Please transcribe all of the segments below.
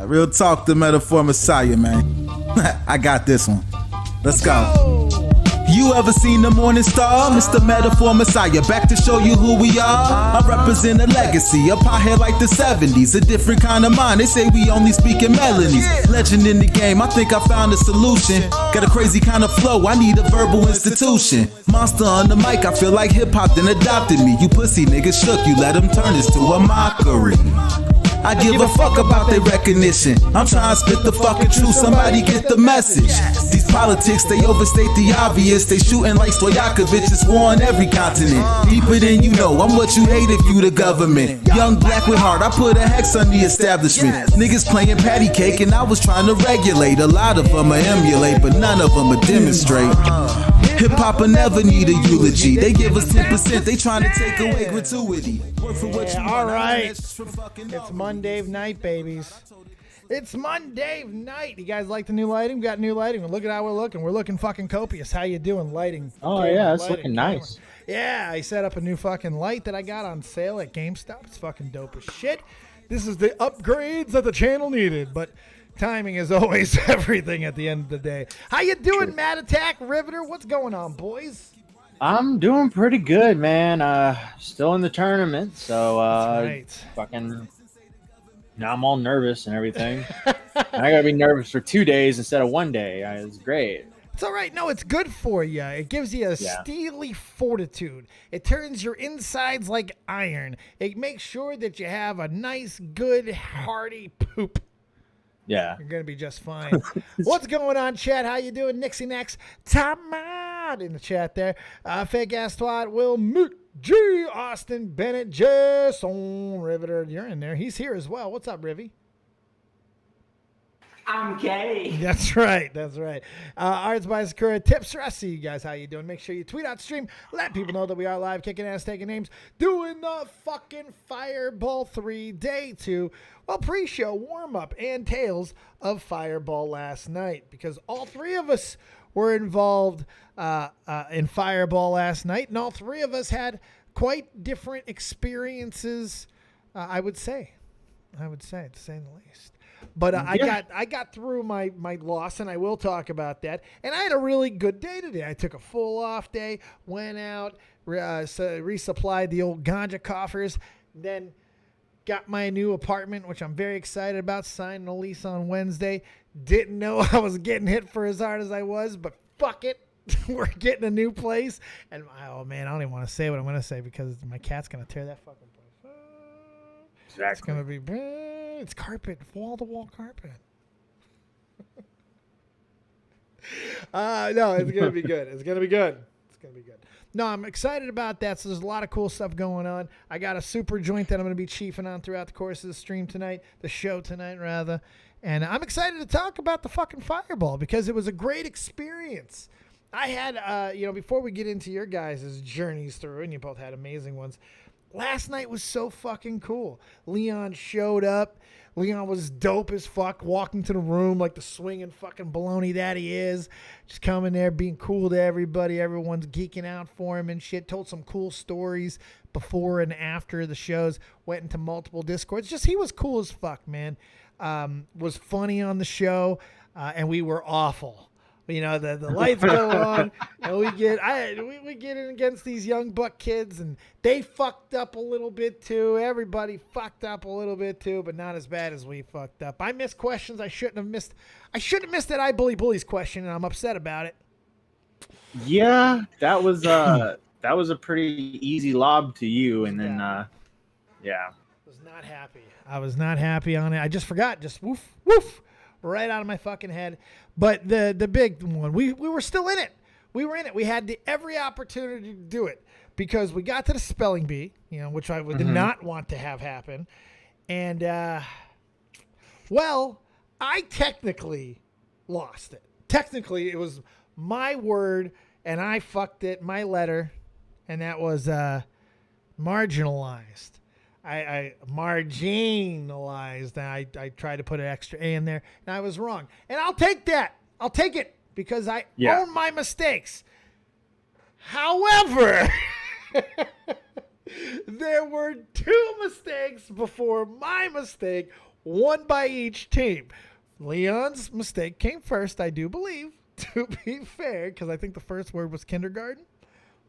Real talk, the metaphor messiah, man. I got this one. Let's go. You ever seen the morning star? Mr. Metaphor Messiah, back to show you who we are. I represent a legacy, up high here like the 70s. A different kind of mind, they say we only speak in melodies. Legend in the game, I think I found a solution. Got a crazy kind of flow, I need a verbal institution. Monster on the mic, I feel like hip-hop then adopted me. You pussy niggas shook, you let them turn this to a mockery. I give a fuck about their recognition. I'm trying to spit the fucking truth, somebody get the message. These politics, they overstate the obvious. They shooting like Stojakovic, it's war on every continent. Deeper than you know, I'm what you hate if you the government. Young black with heart, I put a hex on the establishment. Niggas playing patty cake and I was trying to regulate. A lot of them are emulate, but none of them are demonstrate. Hip-hop will never need a eulogy. They give us 10%, they trying to take away gratuity. Work for what you want. All right. It's Monday night, babies. It's Monday night. You guys like the new lighting? We got new lighting. Look at how we're looking. We're looking fucking copious. How you doing, lighting? Oh, yeah, it's looking nice. Yeah, I set up a new fucking light that I got on sale at GameStop. It's fucking dope as shit. This is the upgrades that the channel needed, but timing is always everything at the end of the day. How you doing, Matt Attack Riveter? What's going on, boys? I'm doing pretty good, man. Still in the tournament, so fucking now I'm all nervous and everything. I gotta be nervous for 2 days instead of 1 day. It's great. It's all right. No, it's good for you. It gives you a steely fortitude. It turns your insides like iron. It makes sure that you have a nice, good, hearty poop. Yeah. You're going to be just fine. What's going on, chat? How you doing? Nixie Nex, Tom in the chat there. Fake Ass Twat, Will Moot, G, Austin, Bennett, Jason, Riveter. You're in there. He's here as well. What's up, Rivy? I'm gay. That's right. That's right. Arts by Sakura, Tips, rest of you guys. How you doing? Make sure you tweet out stream. Let people know that we are live, kicking ass, taking names, doing the fucking Fireball 3 Day 2. Well, pre-show, warm-up, and tales of Fireball last night. Because all three of us were involved in Fireball last night. And all three of us had quite different experiences, I would say, to say the least. But I got through my loss, and I will talk about that. And I had a really good day today. I took a full off day, went out, resupplied the old ganja coffers, then got my new apartment, which I'm very excited about, signing a lease on Wednesday. Didn't know I was getting hit for as hard as I was, but fuck it. We're getting a new place. And, oh, man, I don't even want to say what I'm going to say because my cat's going to tear that fucking place. Exactly. It's going to be... It's carpet, wall-to-wall carpet. No, it's going to be good. It's going to be good. It's going to be good. No, I'm excited about that. So there's a lot of cool stuff going on. I got a super joint that I'm going to be chiefing on throughout the course of the stream tonight, the show tonight, rather. And I'm excited to talk about the fucking Fireball because it was a great experience. I had, before we get into your guys' journeys through, and you both had amazing ones, last night was so fucking cool. Leon showed up. Leon was dope as fuck, walking to the room like the swinging fucking baloney that he is. Just coming there, being cool to everybody. Everyone's geeking out for him and shit. Told some cool stories before and after the shows. Went into multiple Discords. Just, he was cool as fuck, man. Was funny on the show, and we were awful. You know, the lights go on, and we get in against these young buck kids, and they fucked up a little bit too. Everybody fucked up a little bit too, but not as bad as we fucked up. I missed questions I shouldn't have missed. I should have missed that I bully bullies question, and I'm upset about it. Yeah, that was a pretty easy lob to you, and then yeah. I was not happy on it. I just forgot. Just woof. Right out of my fucking head. But the big one, we were still in it. We were in it. We had every opportunity to do it because we got to the spelling bee, which I did not want to have happen. And, I technically lost it. Technically, it was my word, and I fucked it, my letter, and that was marginalized. I marginalized. I tried to put an extra A in there, and I was wrong. And I'll take that. I'll take it because I own my mistakes. However, there were two mistakes mistakes before my mistake, one by each team. Leon's mistake came first, I do believe, to be fair, because I think the first word was kindergarten,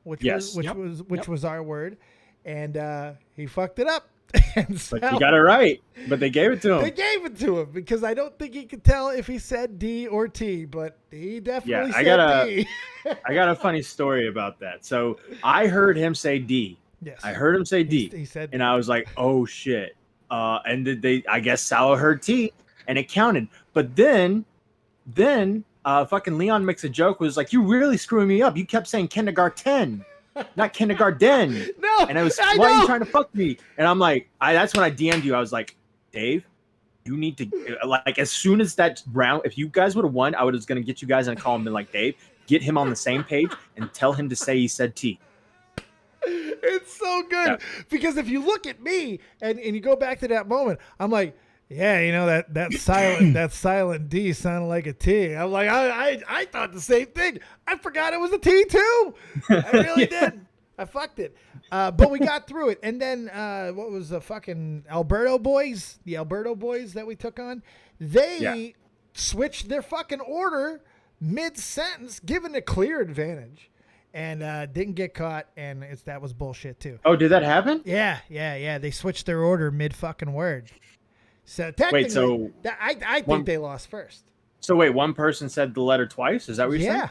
which was our word, and he fucked it up. And but you got it right. But they gave it to him. They gave it to him because I don't think he could tell if he said D or T, but he definitely said D. I got a funny story about that. So I heard him say D. Yes. I heard him say D. He said D. And I was like, oh shit. And I guess Salvo heard T and it counted. But then fucking Leon makes a joke, was like, you really screwing me up. You kept saying kindergarten. Not kindergarten. No. And why are you trying to fuck me? And I'm like, that's when I DM'd you. I was like, Dave, you need to, like, as soon as that round, if you guys would have won, I was going to get you guys in a call and be like, Dave, get him on the same page and tell him to say he said T. It's so good because if you look at me and you go back to that moment, I'm like, yeah, you know, that silent D sounded like a T. I'm like, I thought the same thing. I forgot it was a T too. I really did. I fucked it. But we got through it. And then what was the fucking Alberto boys? The Alberto boys that we took on, they switched their fucking order mid-sentence, given a clear advantage. And didn't get caught, and that was bullshit too. Oh, did that happen? Yeah. They switched their order mid-fucking word. So technically, I think they lost first. So wait, one person said the letter twice? Is that what you're saying?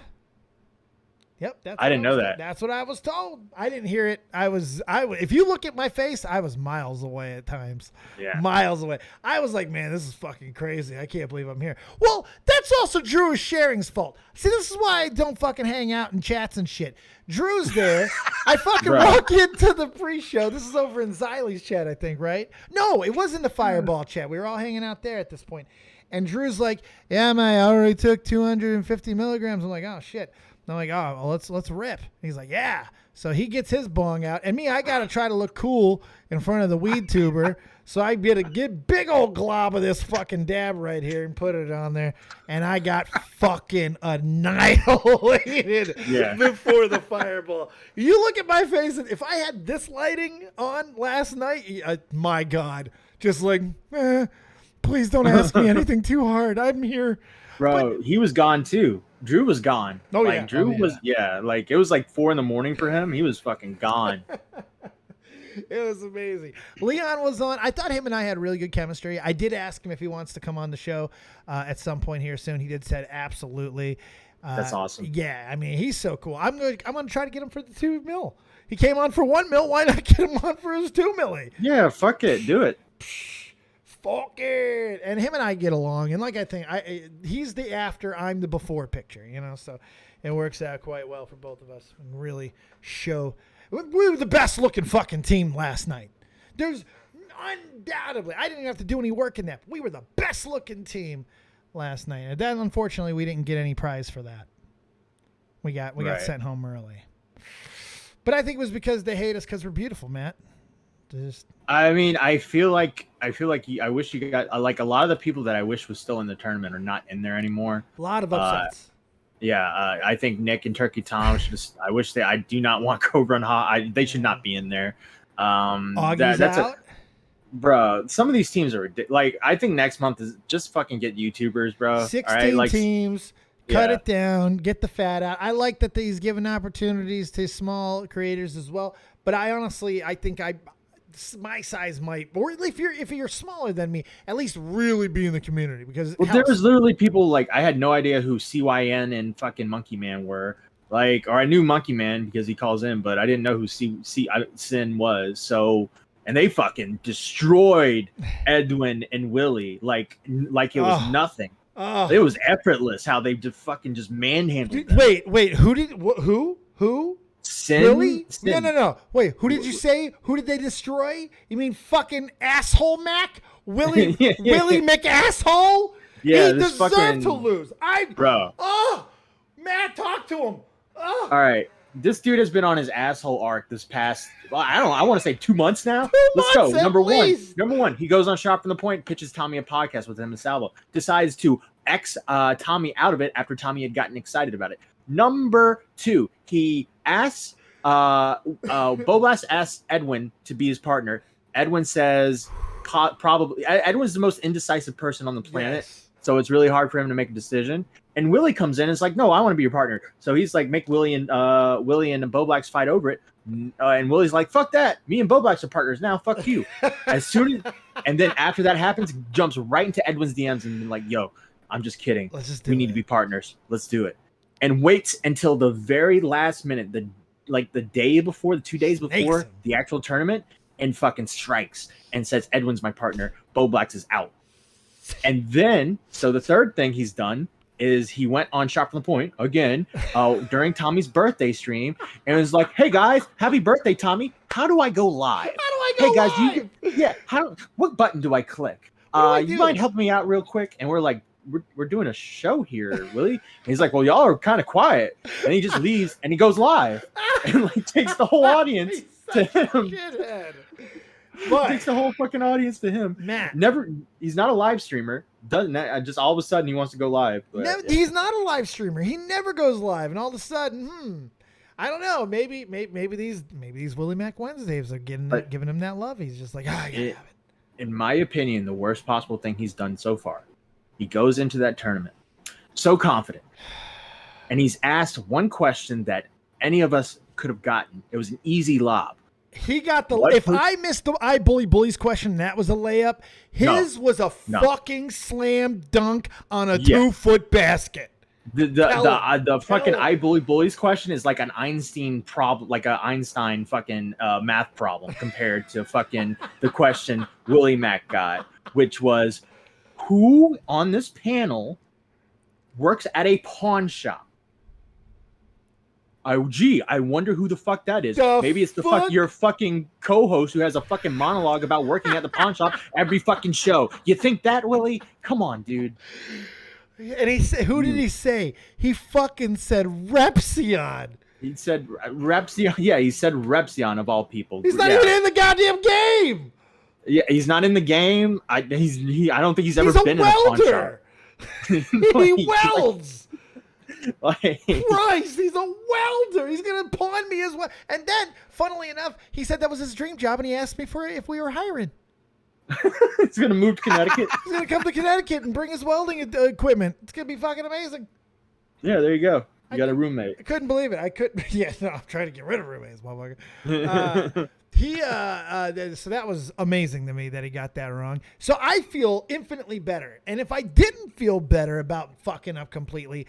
Yep. I didn't know that. That's what I was told. I didn't hear it. If you look at my face, I was miles away at times. Yeah. Miles away. I was like, man, this is fucking crazy. I can't believe I'm here. Well, that's also Drew Sharing's fault. See, this is why I don't fucking hang out in chats and shit. Drew's there. I fucking walk into the pre-show. This is over in Xylie's chat, I think, right? No, it wasn't the Fireball chat. We were all hanging out there at this point. And Drew's like, yeah, man, I already took 250 milligrams. I'm like, oh, shit. I'm like, oh, well, let's rip. He's like, yeah. So he gets his bong out. And me, I got to try to look cool in front of the weed tuber. So I get big old glob of this fucking dab right here and put it on there. And I got fucking annihilated before the Fireball. You look at my face, and if I had this lighting on last night, my God, just like, please don't ask me anything too hard. I'm here. Bro, he was gone too. Drew was gone. Oh, like, yeah. Drew was, like, it was like 4 a.m. for him. He was fucking gone. It was amazing. Leon was on. I thought him and I had really good chemistry. I did ask him if he wants to come on the show at some point here soon. He did said absolutely. That's awesome. Yeah, I mean, he's so cool. I'm gonna try to get him for the 2 mil. He came on for 1 mil. Why not get him on for his 2 milli? Yeah, fuck it. Do it. Fuck it. And him and I get along. And like I think he's the after, I'm the before picture, you know, so it works out quite well for both of us and really show. We were the best looking fucking team last night. There's undoubtedly, I didn't even have to do any work in that. We were the best looking team last night. And then unfortunately we didn't get any prize for that. We got sent home early. But I think it was because they hate us because we're beautiful, Matt. I mean, I feel like I wish you got like a lot of the people that I wish was still in the tournament are not in there anymore. A lot of upsets. I think Nick and Turkey Tom should just. I do not want Cobra and Ha. They should not be in there. Augie's out. Bro, some of these teams are ridiculous. Like, I think next month is just fucking get YouTubers, bro. 16 teams. Cut it down. Get the fat out. I like that he's giving opportunities to small creators as well. But I think my size might, or if you're smaller than me, at least really be in the community because there was literally people like I had no idea who CYN and fucking Monkey Man were, like, or I knew Monkey Man because he calls in, but I didn't know who Sin was. So, and they fucking destroyed Edwin and Willie like it was nothing. It was effortless how they just manhandled them. Wait, who? Sin? Really? Sin. No. Wait, who did you say? Who did they destroy? You mean fucking asshole Mac? Willie Willie McAsshole? Yeah, he deserved to lose. Bro. Oh, Matt, talk to him. Oh. All right. This dude has been on his asshole arc this past, I want to say 2 months now. Let's go. Number one, he goes on Sharp from the Point, pitches Tommy a podcast with him and Salvo, decides to X Tommy out of it after Tommy had gotten excited about it. Number 2, he asks Boblast asks Edwin to be his partner. Edwin says probably. Edwin's the most indecisive person on the planet, Yes. so it's really hard for him to make a decision. And Willie comes in and is like, no, I want to be your partner. So he's like, make Willie and Bo Blacks fight over it. And Willie's like, fuck that. Me and Bo Blacks are partners now. Fuck you. And then after that happens, jumps right into Edwin's DMs and like, yo, I'm just kidding. We need to be partners. Let's do it. And waits until the very last minute, the day before, the 2 days before the actual tournament, and fucking strikes and says, Edwin's my partner. Bo Blacks is out. And then, so the third thing he's done is he went on Shot from the Point again during Tommy's birthday stream and was like, hey guys, happy birthday, Tommy. How do I go live? Hey guys, what button do I click? You mind helping me out real quick? And we're like, we're doing a show here, Willie. And he's like, well, y'all are kind of quiet. And he just leaves and he goes live and like takes the whole audience to him. Takes the whole fucking audience to him. Matt, he's not a live streamer. Doesn't just all of a sudden he wants to go live. But, he's not a live streamer. He never goes live, and all of a sudden, I don't know. Maybe these Willie Mac Wednesdays are giving him that love. He's just like, I gotta have it. In my opinion, the worst possible thing he's done so far. He goes into that tournament so confident, and he's asked one question that any of us could have gotten. It was an easy lob. He got I missed the I bully bullies question, that was a layup. His was a fucking slam dunk on a 2-foot basket. The fucking I bully bullies question is like an Einstein problem, like an Einstein fucking math problem compared to fucking the question Willie Mac got, which was, who on this panel works at a pawn shop? I wonder who the fuck that is. Maybe it's your fucking co-host who has a fucking monologue about working at the pawn shop every fucking show. You think that, Willie? Come on, dude. And he said, who did he say? He fucking said Repsion. He said Repsion. Yeah, he said Repsion of all people. He's not even in the goddamn game. Yeah, he's not in the game. I don't think he's ever been in a pawn shop. He welds. Christ, he's a welder. He's gonna pawn me as well. And then, funnily enough, he said that was his dream job, and he asked me if we were hiring. He's gonna move to Connecticut. He's gonna come to Connecticut and bring his welding equipment. It's gonna be fucking amazing. Yeah, there you go. You got a roommate. I couldn't believe it. I'm trying to get rid of roommates, motherfucker. So that was amazing to me that he got that wrong. So I feel infinitely better. And if I didn't feel better about fucking up completely,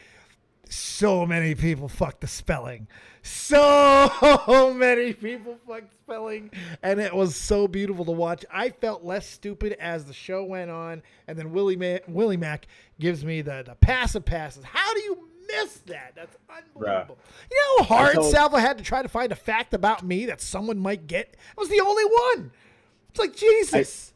so many people fucked the spelling. So many people fucked spelling. And it was so beautiful to watch. I felt less stupid as the show went on. And then Willie Mac gives me the pass of passes. How do you miss that? That's unbelievable. Bruh. You know how hard Salvo had to try to find a fact about me that someone might get? I was the only one. It's like, Jesus.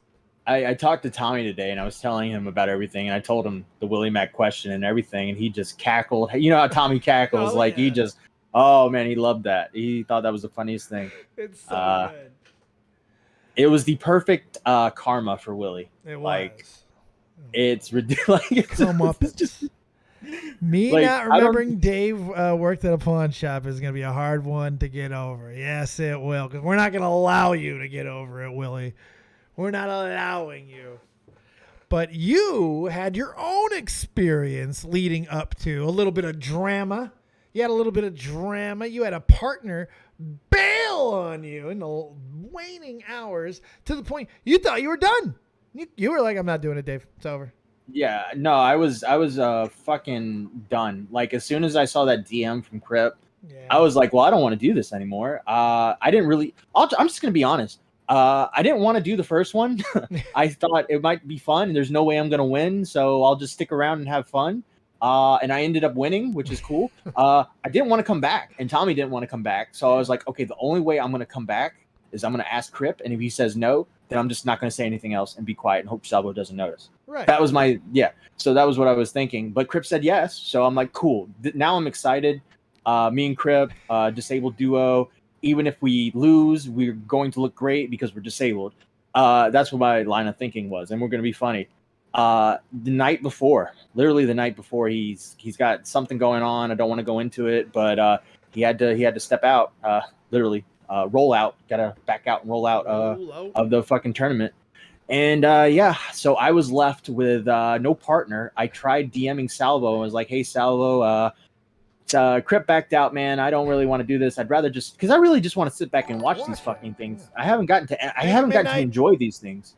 I talked to Tommy today, and I was telling him about everything, and I told him the Willie Mac question and everything, and he just cackled. You know how Tommy cackles? He just, oh, man, he loved that. He thought that was the funniest thing. It's so good. It was the perfect karma for Willie. It was. It's ridiculous. Come up. Me not remembering Dave worked at a pawn shop is going to be a hard one to get over. Yes, it will, because we're not going to allow you to get over it, Willie. We're not allowing you. But you had your own experience leading up to a little bit of drama. You had a little bit of drama. You had a partner bail on you in the waning hours to the point you thought you were done. You were like, I'm not doing it, Dave. It's over. Yeah, no, I was fucking done. Like, as soon as I saw that DM from Crip, I was like, well, I don't want to do this anymore. I'm just going to be honest. I didn't want to do the first one. I thought it might be fun, and there's no way I'm going to win, so I'll just stick around and have fun. And I ended up winning, which is cool. I didn't want to come back, and Tommy didn't want to come back. So I was like, okay, the only way I'm going to come back is I'm going to ask Crip, and if he says no, then I'm just not going to say anything else and be quiet and hope Salvo doesn't notice. Right. That was so that was what I was thinking. But Crip said yes, so I'm like, cool. Now I'm excited. Me and Crip, disabled duo. Even if we lose, we're going to look great because we're disabled. That's what my line of thinking was, and we're going to be funny. The night before, he's got something going on. I don't want to go into it, but he had to step out, literally. roll out. Gotta back out and roll out of the fucking tournament. And so I was left with no partner. I tried DMing Salvo and was like, "Hey, Salvo, Crip backed out, man. I don't really want to do this. I'd rather because I really just want to sit back and watch these fucking things. I haven't gotten to enjoy these things.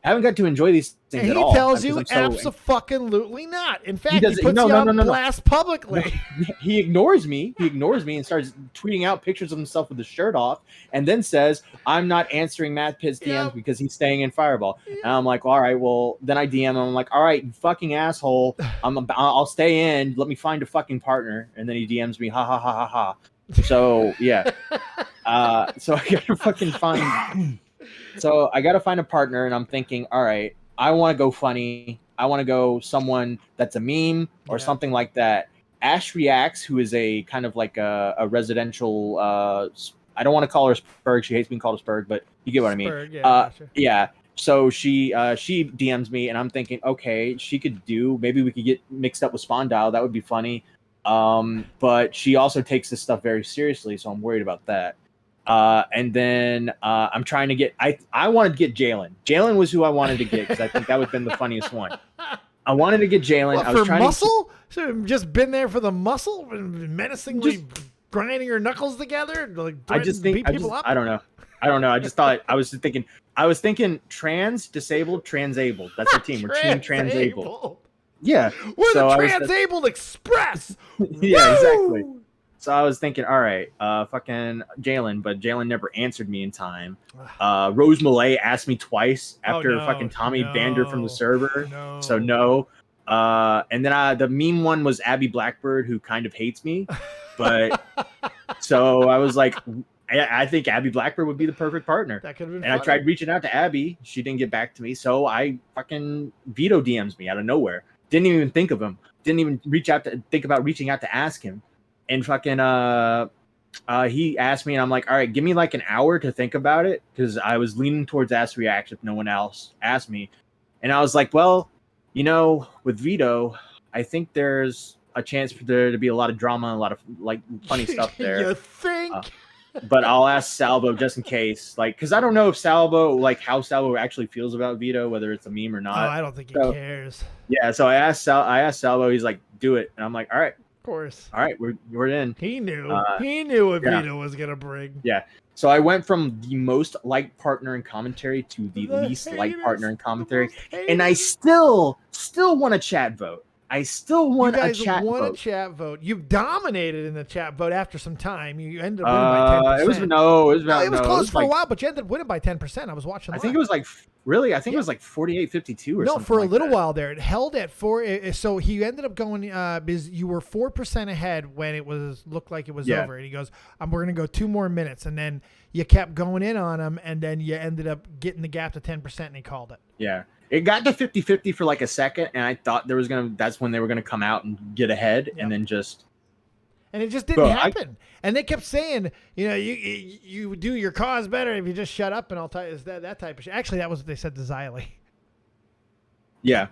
I haven't got to enjoy these things at all." He tells you abso-fucking-lutely not. In fact, he puts you on blast publicly. No, he ignores me. He ignores me and starts tweeting out pictures of himself with the shirt off, and then says, "I'm not answering MattPitt's DMs because he's staying in Fireball." And I'm like, all right, well, then I DM him. I'm like, all right, you fucking asshole. I'll stay in. Let me find a fucking partner. And then he DMs me, ha ha ha ha ha. So yeah. So I gotta fucking find. So I got to find a partner, and I'm thinking, all right, I want to go funny. I want to go someone that's a meme or something like that. Ash Reacts, who is a kind of like a residential, I don't want to call her Spurg. She hates being called a Spurg, but you get what I mean. Spurg, gotcha. Yeah. So she DMs me, and I'm thinking, okay, she could maybe we could get mixed up with Spondyle. That would be funny. But she also takes this stuff very seriously, so I'm worried about that. And then I'm trying to get I wanted to get Jalen. Jalen was who I wanted to get because I think that would have been the funniest one. I wanted to get Jalen. I was trying muscle? Should have just been there for the muscle, menacingly grinding your knuckles together, like I don't know. I was thinking trans, disabled, transabled. That's our team. We're team transabled. Yeah. We're the transabled express. Yeah, exactly. So I was thinking, all right, fucking Jalen, but Jalen never answered me in time. Rose Malay asked me twice after fucking Tommy banned her from the server. So no. And then the meme one was Abby Blackbird, who kind of hates me. But so I was like, I think Abby Blackbird would be the perfect partner. That could have been funny. I tried reaching out to Abby. She didn't get back to me. So I fucking Vito DMs me out of nowhere. Didn't even think of him. Didn't even think about reaching out to ask him. And fucking he asked me, and I'm like, all right, give me like an hour to think about it, because I was leaning towards Ask React if no one else asked me. And I was like, well, with Vito, I think there's a chance for there to be a lot of drama and a lot of like funny stuff there. You think? But I'll ask Salvo just in case, like, because I don't know if how Salvo actually feels about Vito, whether it's a meme or not. Oh, I don't think he cares. Yeah, so I asked Salvo. He's like, do it, and I'm like, all right. Of course. All right, we're in. He knew what Vito was gonna bring. Yeah. So I went from the most liked partner in commentary to the least liked partner in commentary, and I still won a chat vote. I still won a chat vote. A chat vote. You've dominated in the chat vote after some time. You ended up winning by 10%. It was close for a while, but you ended up winning by 10%. I was watching. I think it was like 48-52 or something. No, for a little while there, it held at 4. So he ended up going because you were 4% ahead when it looked like it was over, and he goes, "We're gonna go 2 more minutes," and then you kept going in on him, and then you ended up getting the gap to 10%, and he called it. Yeah. It got to 50-50 for like a second, and I thought that's when they were going to come out and get ahead, and then just... And it just didn't happen. And they kept saying, you do your cause better if you just shut up, and I'll tell you, that type of shit. Actually, that was what they said to Xylee. Yeah.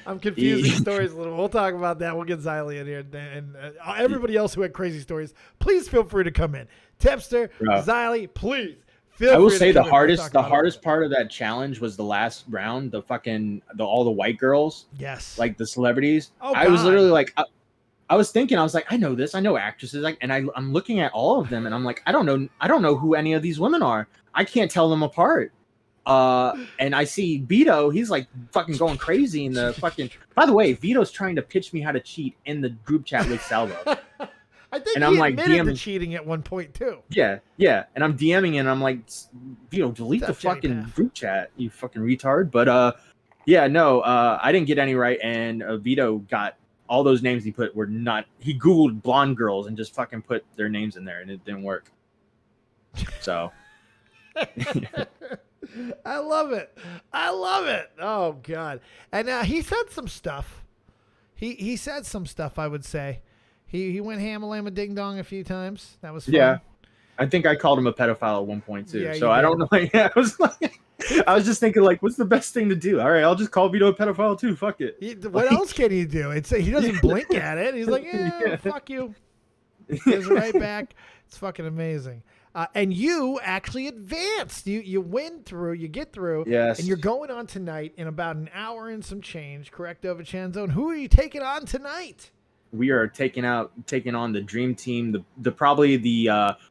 I'm confusing stories a little. We'll talk about that. We'll get Xylee in here. And everybody else who had crazy stories, please feel free to come in. Tipster, Xylee, please. I will say the hardest part of that challenge was the last round, all the white girls. Yes. Like the celebrities. Oh, I was literally like, I was like, I know this. I know actresses. And I'm looking at all of them, and I'm like, I don't know who any of these women are. I can't tell them apart. And I see Vito, he's like fucking going crazy in the fucking... By the way, Vito's trying to pitch me how to cheat in the group chat with Salvo. I think he admitted to cheating at one point too. Yeah. And I'm DMing and I'm like, delete the fucking group chat, you fucking retard. But I didn't get any right, and Vito got all those names he put were not. He Googled blonde girls and just fucking put their names in there, and it didn't work. So. I love it. Oh God! And he said some stuff. He said some stuff. I would say. He went ham-a-lamma ding-dong a few times. That was fun. Yeah. I think I called him a pedophile at one point, too. Yeah, so I don't know. I was just thinking, like, what's the best thing to do? All right, I'll just call Vito a pedophile, too. Fuck it. What else can he do? He doesn't blink at it. He's like, fuck you. He goes right back. It's fucking amazing. And you actually advanced. You win through, you get through. Yes. And you're going on tonight in about an hour and some change, correcto, Vincenzo? And who are you taking on tonight? We are taking on the dream team,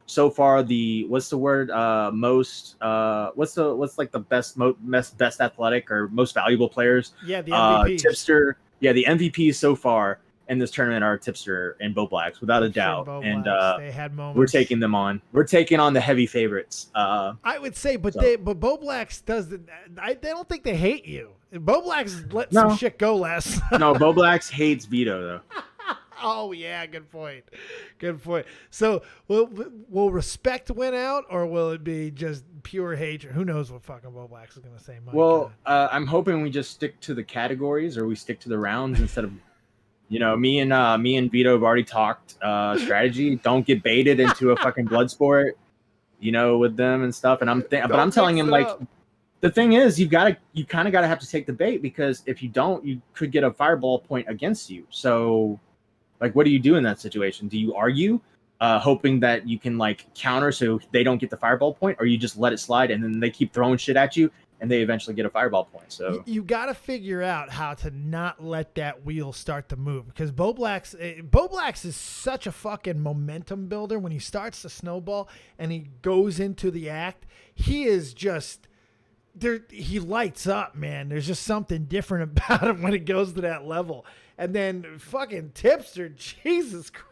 so far what's the word, what's like the best athletic or most valuable players. Yeah, the MVPs. Tipster. Yeah, the MVPs so far in this tournament are Tipster and Bo Blacks, without a doubt. And they had moments. We're taking them on. We're taking on the heavy favorites. I would say, but Bo Blacks they don't think they hate you. Bo Blacks let some shit go last. No, Bo Blacks hates Vito though. Oh yeah, good point. Good point. So will respect win out, or will it be just pure hatred? Who knows what fucking Bo Blacks is gonna say? I'm hoping we just stick to the categories, or we stick to the rounds instead of, me and Vito have already talked strategy. Don't get baited into a fucking blood sport, with them and stuff. And I'm telling him like, the thing is, you kind of gotta have to take the bait, because if you don't, you could get a fireball point against you. So. Like, what do you do in that situation? Do you argue, hoping that you can like counter so they don't get the fireball point, or you just let it slide and then they keep throwing shit at you and they eventually get a fireball point? So you got to figure out how to not let that wheel start to move, because Bo Blacks is such a fucking momentum builder. When he starts to snowball and he goes into the act, he is just there. He lights up, man. There's just something different about him when it goes to that level. And then fucking Tipster, Jesus Christ.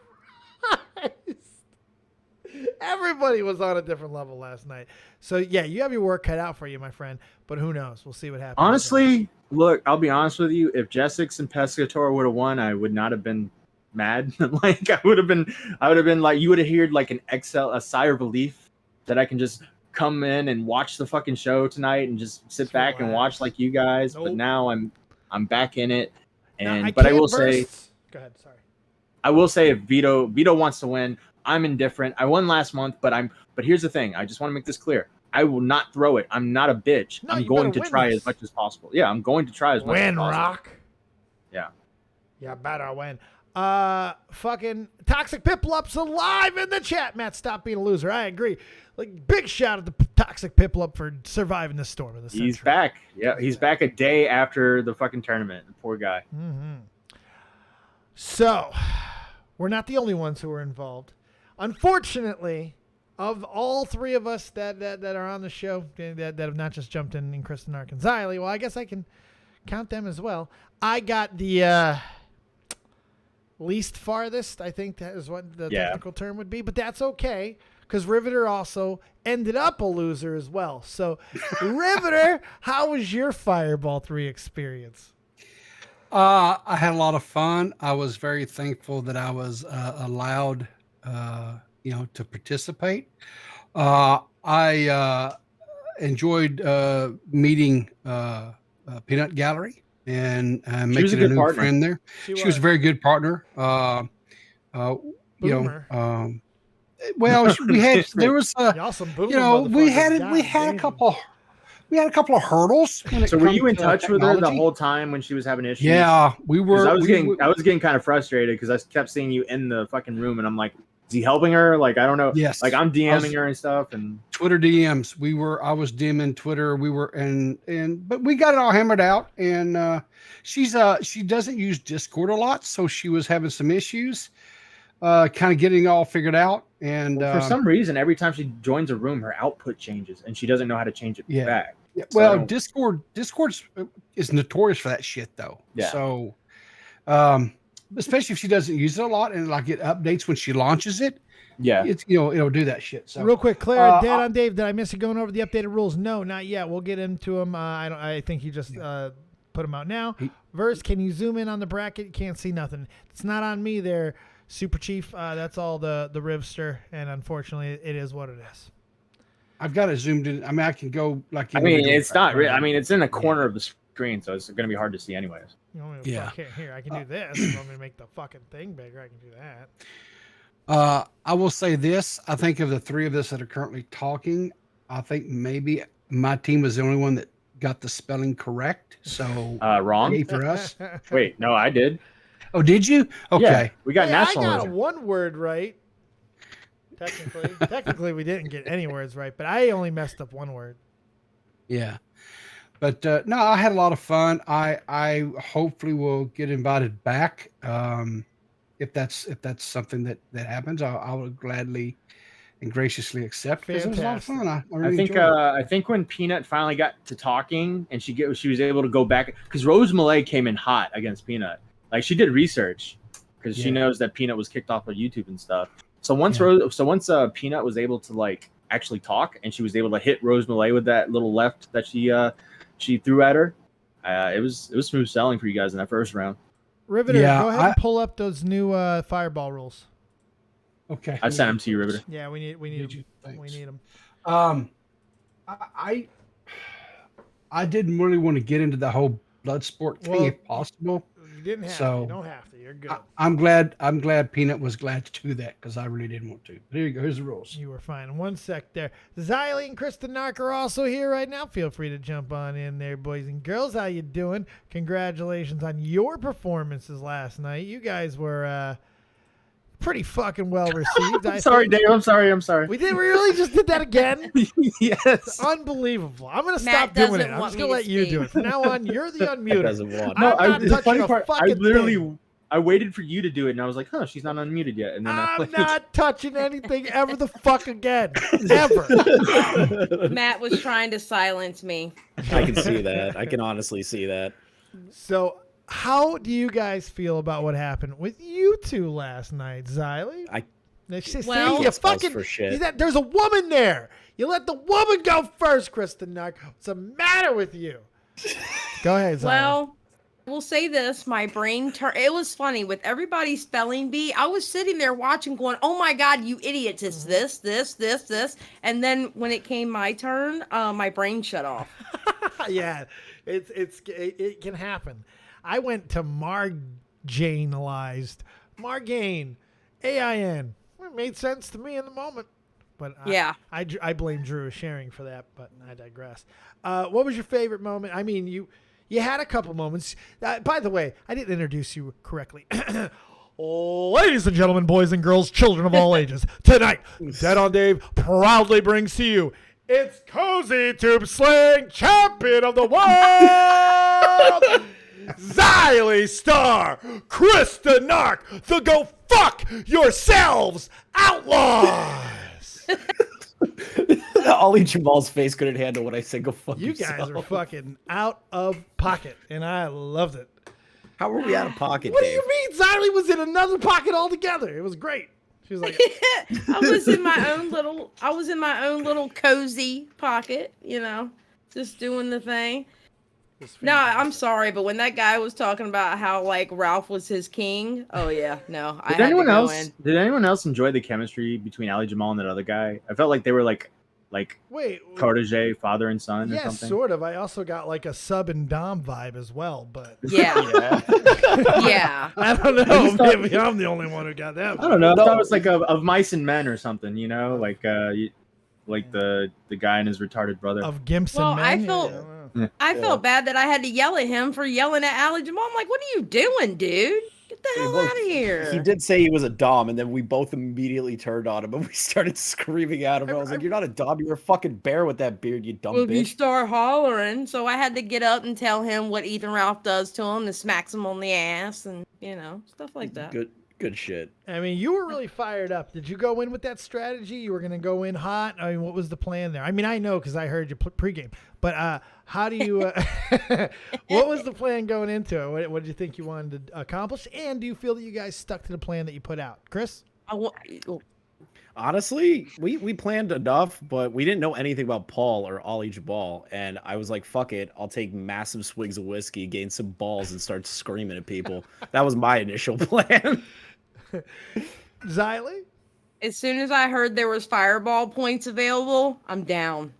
Everybody was on a different level last night. So, yeah, you have your work cut out for you, my friend. But who knows? We'll see what happens. Honestly, look, I'll be honest with you. If Jessix and Pescator would have won, I would not have been mad. Like, I would have been like, you would have heard like a sigh of relief that I can just come in and watch the fucking show tonight and just sit back and watch like you guys. Nope. But now I'm back in it. And but I will say, go ahead. Sorry. I will say, if Vito wants to win, I'm indifferent. I won last month, but here's the thing. I just want to make this clear. I will not throw it. I'm not a bitch. No, I'm going to try as much as possible. Yeah, I'm going to try as much as possible. Win, Rock. Yeah. Yeah, better win. Fucking Toxic Piplup's alive in the chat. Matt, stop being a loser. I agree. Like, big shout out to Toxic Piplup for surviving the storm of the century. He's back. Yeah, he's back a day after the fucking tournament. The poor guy. Mm-hmm. So, we're not the only ones who are involved. Unfortunately, of all three of us that are on the show, that have not just jumped in Kristen Arkansas, well, I guess I can count them as well. I got the least farthest, I think that is what the technical term would be, but that's okay, because Riveter also ended up a loser as well. So, Riveter, how was your Fireball 3 experience? I had a lot of fun. I was very thankful that I was allowed, to participate. I enjoyed meeting Peanut Gallery and making a new friend there. She was a very good partner. Well, we had we had a couple of hurdles. So were you in touch with her the whole time when she was having issues? Yeah, we were. I was getting kind of frustrated because I kept seeing you in the fucking room, and I'm like, is he helping her? Like, I don't know. Yes. Like, I'm DMing her and stuff, and Twitter DMs. I was DMing Twitter. We were but we got it all hammered out. And she doesn't use Discord a lot, so she was having some issues, kind of getting it all figured out. And for some reason, every time she joins a room, her output changes, and she doesn't know how to change it back. Yeah. So, well, Discord is notorious for that shit, though. Yeah. So, especially if she doesn't use it a lot, and like it updates when she launches it. Yeah, it's it'll do that shit. So real quick, Claire, Dad on Dave. Did I miss it going over the updated rules? No, not yet. We'll get into them. I think he just put them out now. Verse, can you zoom in on the bracket? You can't see nothing. It's not on me there, Super Chief. That's all the Rivster, and unfortunately, it is what it is. I've got it zoomed in. I mean, I can go like. It's not. I mean, it's in the corner of the screen, so it's going to be hard to see, anyways. You want me to here, I can do this. You want me to make the fucking thing bigger? I can do that. I will say this. I think of the three of us that are currently talking, I think maybe my team was the only one that got the spelling correct. So wrong for us. Wait, no, I did. Oh, did you? Okay. Yeah, we got national. I got one word right. Technically, we didn't get any words right, but I only messed up one word. Yeah. But no, I had a lot of fun. I hopefully will get invited back. If that's something that happens, I will gladly and graciously accept, because it was a lot of fun. I really enjoyed it. I think when Peanut finally got to talking and she was able to go back, because Rose Malay came in hot against Peanut. Like, she did research because she knows that Peanut was kicked off of YouTube and stuff. So once Peanut was able to like actually talk, and she was able to hit Rose Malay with that little left that she threw at her, it was smooth sailing for you guys in that first round. Riveter, go ahead and pull up those new fireball rules. Okay. I sent them to you, Riveter. Yeah, we need them. We need them. I didn't really want to get into the whole blood sport thing, if possible. You didn't have to. You don't have to. You're good. I'm glad Peanut was glad to do that, because I really didn't want to. But here you go. Here's the rules. You were fine. 1 sec there. Xylee and Kristen Nark are also here right now. Feel free to jump on in there, boys and girls. How you doing? Congratulations on your performances last night. You guys were pretty fucking well received. I'm sorry, Dave. I'm sorry. We really just did that again? Yes. It's unbelievable. I'm going to stop doing it. I'm just going to let you do it. From now on, you're the unmuted. Doesn't want. The funny part, I waited for you to do it, and I was like, huh, she's not unmuted yet. And then I'm not touching anything ever the fuck again. Ever. Matt was trying to silence me. I can see that. I can honestly see that. So, how do you guys feel about what happened with you two last night, Xylee? For shit. There's a woman there. You let the woman go first, Kristen Nark. What's the matter with you? Go ahead, Xylee. Well, we'll say this. My brain turned. It was funny with everybody's spelling bee. I was sitting there watching, going, "Oh my God, you idiots! It's this." And then when it came my turn, my brain shut off. Yeah, it can happen. I went to Margainalized. Margain. AIN. It made sense to me in the moment. But I blame Drew sharing for that, but I digress. What was your favorite moment? I mean, you had a couple moments. By the way, I didn't introduce you correctly. Ladies and gentlemen, boys and girls, children of all ages, tonight, Dead on Dave proudly brings to you it's Cozy Tube Slaying Champion of the World! Xylee Star, Krista Nark, the Go Fuck Yourselves Outlaws. Ollie Jamal's face couldn't handle what I said. Go fuck you yourself. guys are fucking out of pocket, and I loved it. How were we out of pocket, What Dave? do you mean? Xylee was in another pocket altogether. It was great. She was like, I was in my own little cozy pocket, just doing the thing. No, I'm sorry, but when that guy was talking about how like Ralph was his king, oh yeah, no. Did anyone else enjoy the chemistry between Ali Jamal and that other guy? I felt like they were like protege, father and son, or something. Yeah, sort of. I also got like a sub and dom vibe as well, but yeah. Yeah. I don't know. Maybe I'm the only one who got that. I don't know. I thought it was like of mice and men or something, like the guy and his retarded brother. Of Gimps and Men. I felt bad that I had to yell at him for yelling at Ali Jamal. I'm like, what are you doing, dude? Get the hell out of here. He did say he was a dom, and then we both immediately turned on him, and we started screaming at him. I was like, you're not a dom. You're a fucking bear with that beard, you dumb bitch. You start hollering. So I had to get up and tell him what Ethan Ralph does to him and smacks him on the ass and, stuff like that. Good shit. I mean, you were really fired up. Did you go in with that strategy? You were going to go in hot? I mean, what was the plan there? I mean, I know because I heard you pregame. But how do you what was the plan going into it? What did you think you wanted to accomplish? And do you feel that you guys stuck to the plan that you put out? Chris? Honestly, we planned enough, but we didn't know anything about Paul or Ollie Jabal. And I was like, fuck it. I'll take massive swigs of whiskey, gain some balls, and start screaming at people. That was my initial plan. Xylee? As soon as I heard there was fireball points available, I'm down.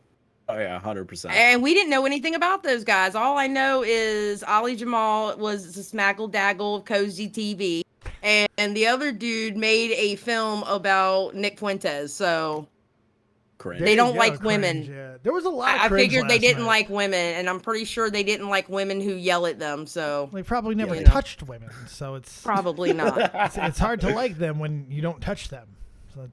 Oh, yeah, 100%. And we didn't know anything about those guys. All I know is Ollie Jamal was the smackle daggle of Cozy TV. And the other dude made a film about Nick Fuentes. So cringe. They don't like women. Yeah. There was a lot of I cringe figured they didn't night. like women. And I'm pretty sure they didn't like women who yell at them. So they probably never touched women. So it's probably not. It's hard to like them when you don't touch them.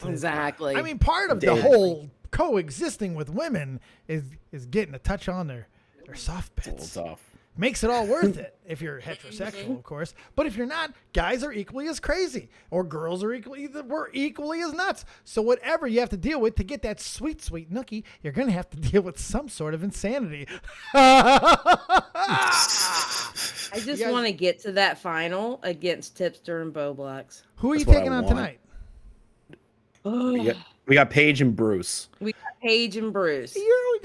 Exactly. I mean, part of the whole coexisting with women is getting a touch on their soft bits. It's a little tough. Makes it all worth it if you're heterosexual, of course. But if you're not, guys are equally as crazy, or girls are we're equally as nuts. So whatever you have to deal with to get that sweet, sweet nookie, you're gonna have to deal with some sort of insanity. I just want to get to that final against Tipster and Boblax. Who are you That's what taking I on want. tonight? We got Paige and Bruce. We got Paige and Bruce. You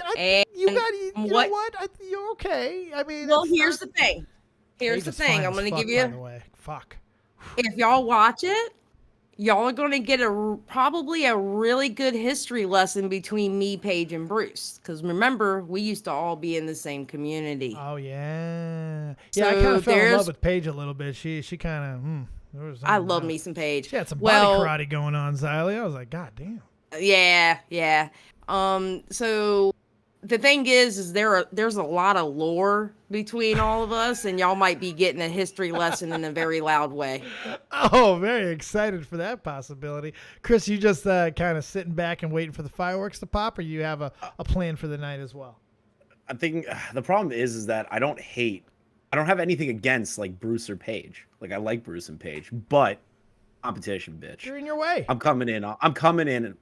know what? what? You're okay. I mean, Well, here's the thing. Paige is fine I'm as going to fuck, give you. by the way. Fuck. If y'all watch it, y'all are going to get probably a really good history lesson between me, Paige, and Bruce. Because remember, we used to all be in the same community. Oh yeah. So I kind of fell in love with Paige a little bit. She kind of. I love me some Paige. She had some body karate going on, Xylee. I was like, God damn. Yeah. So the thing is there's a lot of lore between all of us, and y'all might be getting a history lesson in a very loud way. Oh, very excited for that possibility. Chris, you just kind of sitting back and waiting for the fireworks to pop, or you have a plan for the night as well? I think the problem is that I don't have anything against like Bruce or Paige. Like I like Bruce and Paige, but competition, bitch. You're in your way. I'm coming in,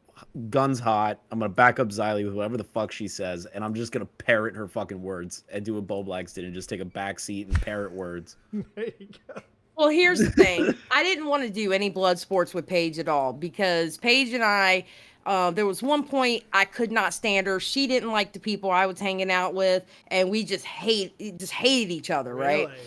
guns hot. I'm gonna back up Xylee with whatever the fuck she says, and I'm just gonna parrot her fucking words and do what Boblax did and just take a back seat and parrot words. There you go. Well, here's the thing. I didn't want to do any blood sports with Paige at all because Paige and I, there was one point I could not stand her. She didn't like the people I was hanging out with, and we just hated each other, right? Really?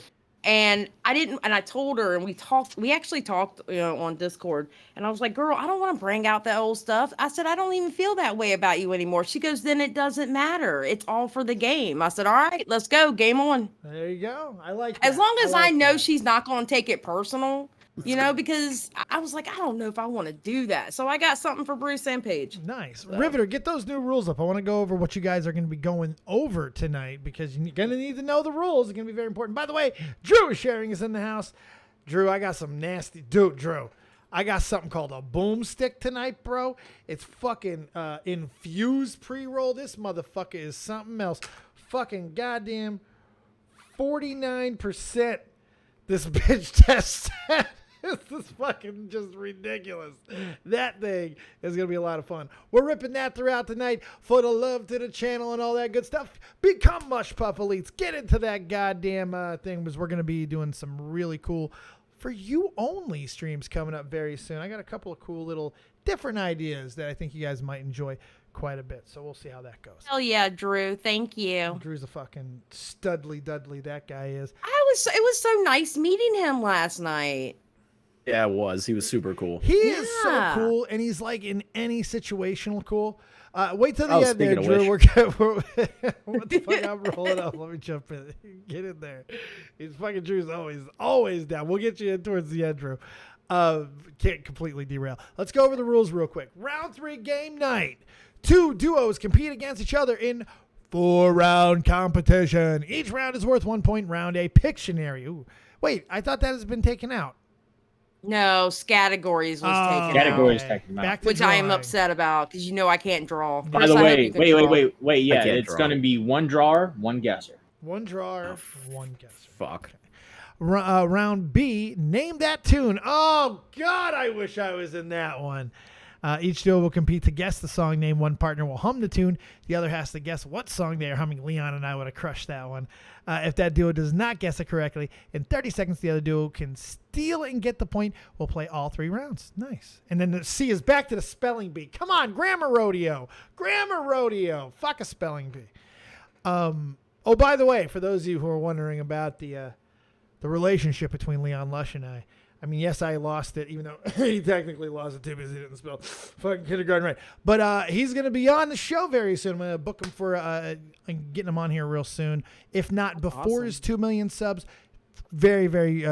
And I told her, and we actually talked, on Discord, and I was like, girl, I don't want to bring out that old stuff. I said, I don't even feel that way about you anymore. She goes, then it doesn't matter. It's all for the game. I said, all right, let's go. Game on. There you go. I like that. As long as I like know that. she's not going to take it personal, because I was like, I don't know if I want to do that. So I got something for Bruce and Paige. Nice. Riveter, get those new rules up. I want to go over what you guys are going to be going over tonight because you're going to need to know the rules. It's going to be very important. By the way, Drew is sharing us in the house. Drew, I got some nasty... Dude, Drew, I got something called a boomstick tonight, bro. It's fucking infused pre-roll. This motherfucker is something else. Fucking goddamn 49% this bitch tests. This is fucking just ridiculous. That thing is going to be a lot of fun. We're ripping that throughout the night for the love to the channel and all that good stuff. Become Mush Puff Elites. Get into that goddamn thing because we're going to be doing some really cool for you only streams coming up very soon. I got a couple of cool little different ideas that I think you guys might enjoy quite a bit. So we'll see how that goes. Hell yeah, Drew. Thank you. Drew's a fucking studly Dudley. That guy is. It was so nice meeting him last night. Yeah, it was. He was super cool. He is so cool, and he's like in any situational cool. Wait till the end there, Drew. What the fuck? I'm rolling up. Let me jump in. Get in there. He's fucking Drew's always down. We'll get you in towards the end, Drew. Can't completely derail. Let's go over the rules real quick. Round 3 game night. 2 duos compete against each other in 4-round competition. Each round is worth 1 point. Round A, Pictionary. Ooh. Wait, I thought that has been taken out. No, categories was taken Categories out. taken out. Which I am upset about because I can't draw. By the way, wait. Yeah, I can't it's draw. going to be one drawer, one guesser. One drawer, one guesser. Fuck. Round B, name that tune. Oh, God, I wish I was in that one. Each duo will compete to guess the song name. One partner will hum the tune. The other has to guess what song they are humming. Leon and I would have crushed that one. If that duo does not guess it correctly, in 30 seconds, the other duo can steal it and get the point. We'll play all 3 rounds. Nice. And then the C is back to the spelling bee. Come on, grammar rodeo. Grammar rodeo. Fuck a spelling bee. Oh, by the way, for those of you who are wondering about the relationship between Leon Lush and I mean, yes, I lost it, even though he technically lost it too because he didn't spell fucking kindergarten right. But he's going to be on the show very soon. I'm going to book him for getting him on here real soon. If not before his 2 million subs, very, very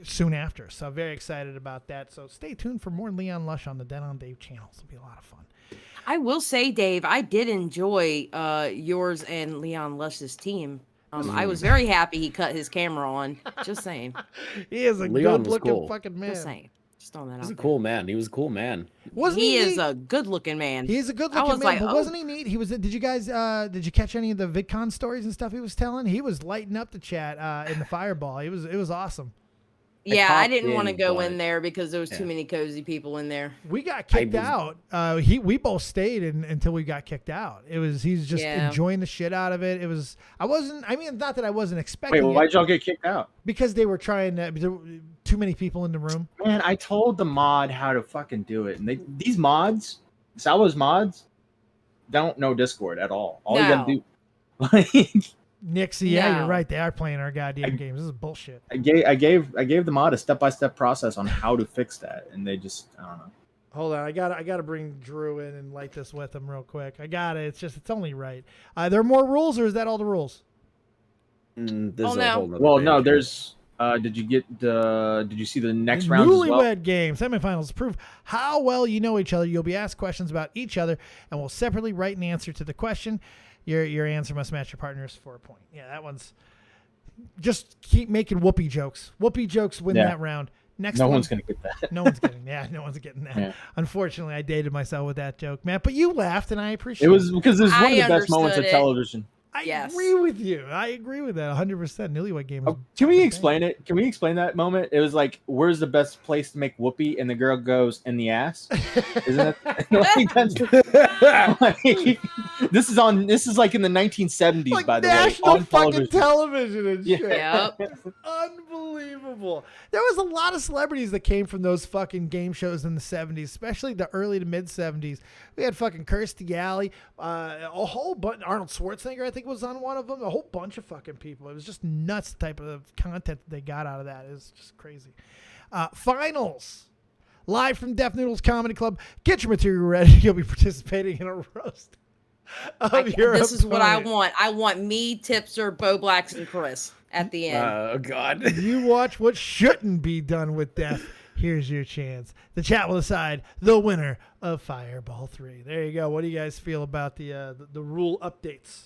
soon after. So very excited about that. So stay tuned for more Leon Lush on the Dead on Dave channel. It'll be a lot of fun. I will say, Dave, I did enjoy yours and Leon Lush's team. I was very happy he cut his camera on. Just saying. He is a good-looking fucking man. Just saying. Just on that. He was a cool man. He was a cool man. He is a good-looking man. He is a good-looking man, but wasn't he neat? He was. Did you guys? Did you catch any of the VidCon stories and stuff he was telling? He was lighting up the chat in the Fireball. It was awesome. Yeah, I didn't want to go in there because there was too many cozy people in there. We got kicked out. We both stayed until we got kicked out. He's just enjoying the shit out of it. I mean, not that I wasn't expecting. Wait, why'd y'all get kicked out? Because they were trying to. There were too many people in the room. Man, I told the mod how to fucking do it, and these mods, Salvo's mods, don't know Discord at all. All you gotta do, like. Nixie, yeah, you're right. They are playing our goddamn games. This is bullshit. I gave the mod a step-by-step process on how to fix that, and they just, I don't know. Hold on, I gotta bring Drew in and light this with him real quick. I got it. It's only right. Are there more rules, or is that all the rules? No, there's. Did you see the next round? Newlywed game semifinals prove how well you know each other. You'll be asked questions about each other, and we'll separately write an answer to the question. Your answer must match your partner's for a point. Yeah, that one's. Just keep making whoopee jokes. Whoopee jokes win that round. Next, no one's gonna get that. No one's getting. Yeah, no one's getting that. Yeah. Unfortunately, I dated myself with that joke, Matt. But you laughed, and I appreciate it. It was because it was one of the best moments of television. I agree with you. I agree with that 100%. Newlywed game. Can we explain it? Can we explain that moment? It was like, where's the best place to make whoopee? And the girl goes, in the ass. Isn't it? This is like in the 1970s, like by the way. National fucking television and shit. Yep. Unbelievable. There was a lot of celebrities that came from those fucking game shows in the 70s, especially the early to mid 70s. We had fucking Kirstie Alley, a whole bunch. Arnold Schwarzenegger, I think, was on one of them. A whole bunch of fucking people. It was just nuts the type of content that they got out of that. It was just crazy. Finals. Live from Deaf Noodles Comedy Club. Get your material ready. You'll be participating in a roast of your This is what I want. I want me, Tipster, Bo Blacks, and Chris at the end. Oh, God. You watch what shouldn't be done with death. Here's your chance. The chat will decide the winner of Fireball 3. There you go. What do you guys feel about the rule updates?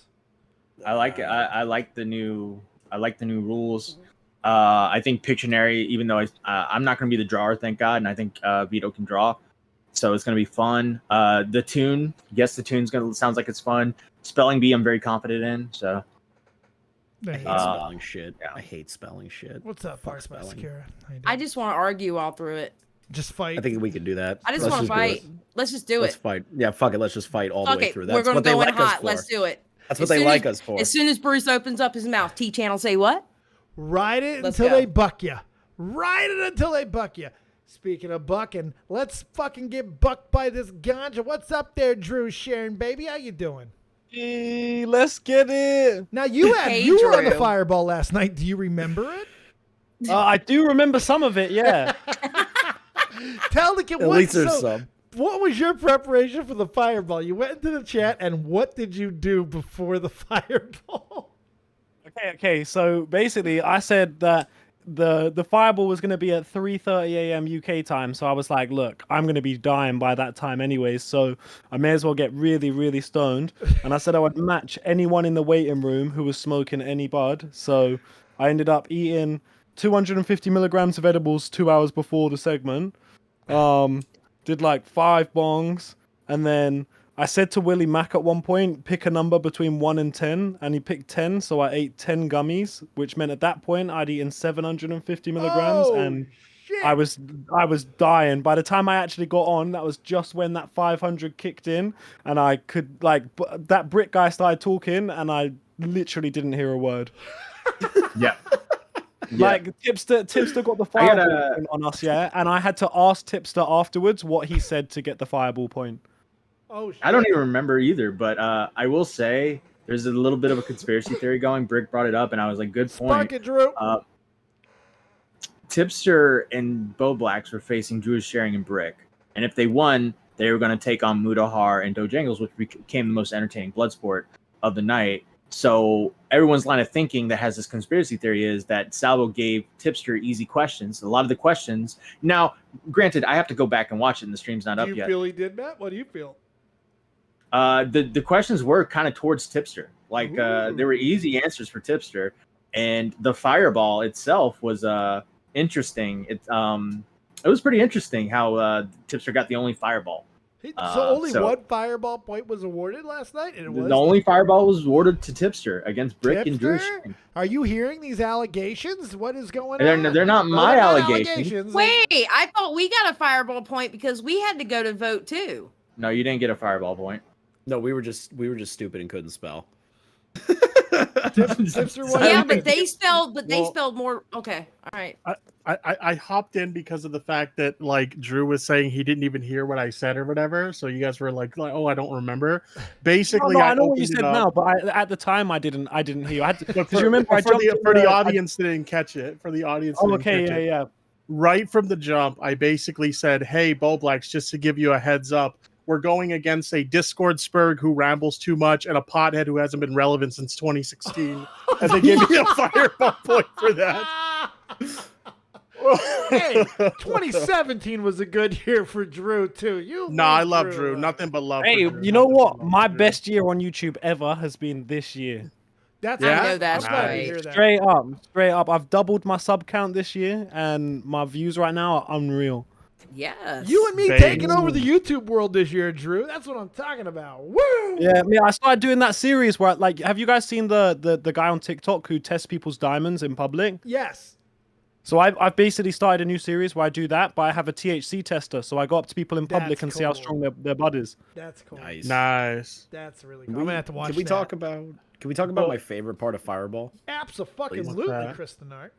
I like it. I like the new rules. I think Pictionary, even though I'm not going to be the drawer, thank God, and I think Vito can draw, so it's going to be fun. The tune, yes, the tune's sounds like it's fun. Spelling bee, I'm very confident in. So I hate spelling shit. Yeah. I hate spelling shit. What's up, Parks Mascara? I just want to argue all through it. Just fight. I think we could do that. I just want to fight. Let's just do it. Let's fight. Yeah, fuck it. Let's just fight all the way through. That's we're going to go in hot. Let's do it. That's what they like us for. As soon as Bruce opens up his mouth, T-Channel say what? Ride it until they buck you. Ride it until they buck you. Speaking of bucking, let's fucking get bucked by this ganja. What's up there, Drew Sharon, baby? How you doing? Hey, let's get it. Now, you were on the Fireball last night. Do you remember it? I do remember some of it, yeah. Tell the kid what was your preparation for the Fireball? You went into the chat, and what did you do before the Fireball? Okay. So basically, I said that the Fireball was going to be at 3:30 a.m. UK time. So I was like, look, I'm going to be dying by that time anyways. So I may as well get really, really stoned. And I said I would match anyone in the waiting room who was smoking any bud. So I ended up eating 250 milligrams of edibles 2 hours before the segment. Did like 5 bongs, and then I said to Willie Mack at one point, pick a number between 1 and 10, and he picked 10, so I ate 10 gummies, which meant at that point I'd eaten 750 milligrams, and shit. I was dying. By the time I actually got on, that was just when that 500 kicked in, and I could, like, that Brit guy started talking, and I literally didn't hear a word. Yeah. Like Tipster got the fireball on us, yeah, and I had to ask Tipster afterwards what he said to get the fireball point. Oh, shit. I don't even remember either, but I will say there's a little bit of a conspiracy theory going. Brick brought it up, and I was like, "Good point." Spark it, Drew. Tipster and Bo Blacks were facing Drew Sharing and Brick, and if they won, they were going to take on Mudahar and Dojangles, which became the most entertaining blood sport of the night. So everyone's line of thinking that has this conspiracy theory is that Salvo gave Tipster easy questions. A lot of the questions. Now, granted, I have to go back and watch it, and the stream's not up yet. Do you feel he did, Matt? What do you feel? The questions were kind of towards Tipster. Like there were easy answers for Tipster, and the Fireball itself was interesting. It it was pretty interesting how Tipster got the only fireball. So only one fireball point was awarded last night? And it was the only fireball was awarded to Tipster against Brick and Drew. Are you hearing these allegations? What is going on? They're not my allegations. Wait, I thought we got a fireball point because we had to go to vote too. No, you didn't get a fireball point. No, we were just stupid and couldn't spell. Yeah, but they spelled more. Okay, all right. I hopped in because of the fact that like Drew was saying he didn't even hear what I said or whatever. So you guys were like oh, I don't remember. Basically, I know what you said now, but at the time I didn't hear. You had to, but you remember for the audience didn't catch it. For the audience, yeah. Right from the jump, I basically said, "Hey, Boblax, just to give you a heads up, we're going against a Discord Spurg who rambles too much and a pothead who hasn't been relevant since 2016." And they gave me a fireball point for that. Hey, 2017 was a good year for Drew too. I love Drew. Nothing but love. Hey, for Drew. you know what? My best year on YouTube ever has been this year. I know that's right. Straight up. I've doubled my sub count this year, and my views right now are unreal. Yes. You and me taking over the YouTube world this year, Drew. That's what I'm talking about. Woo! Yeah, I started doing that series where, like, have you guys seen the guy on TikTok who tests people's diamonds in public? Yes. So I've basically started a new series where I do that, but I have a THC tester. So I go up to people in public and see how strong their bud is. That's cool. Nice. That's really cool. I'm gonna have to watch. Can we talk about my favorite part of Fireball? Absolutely, Kristen Art.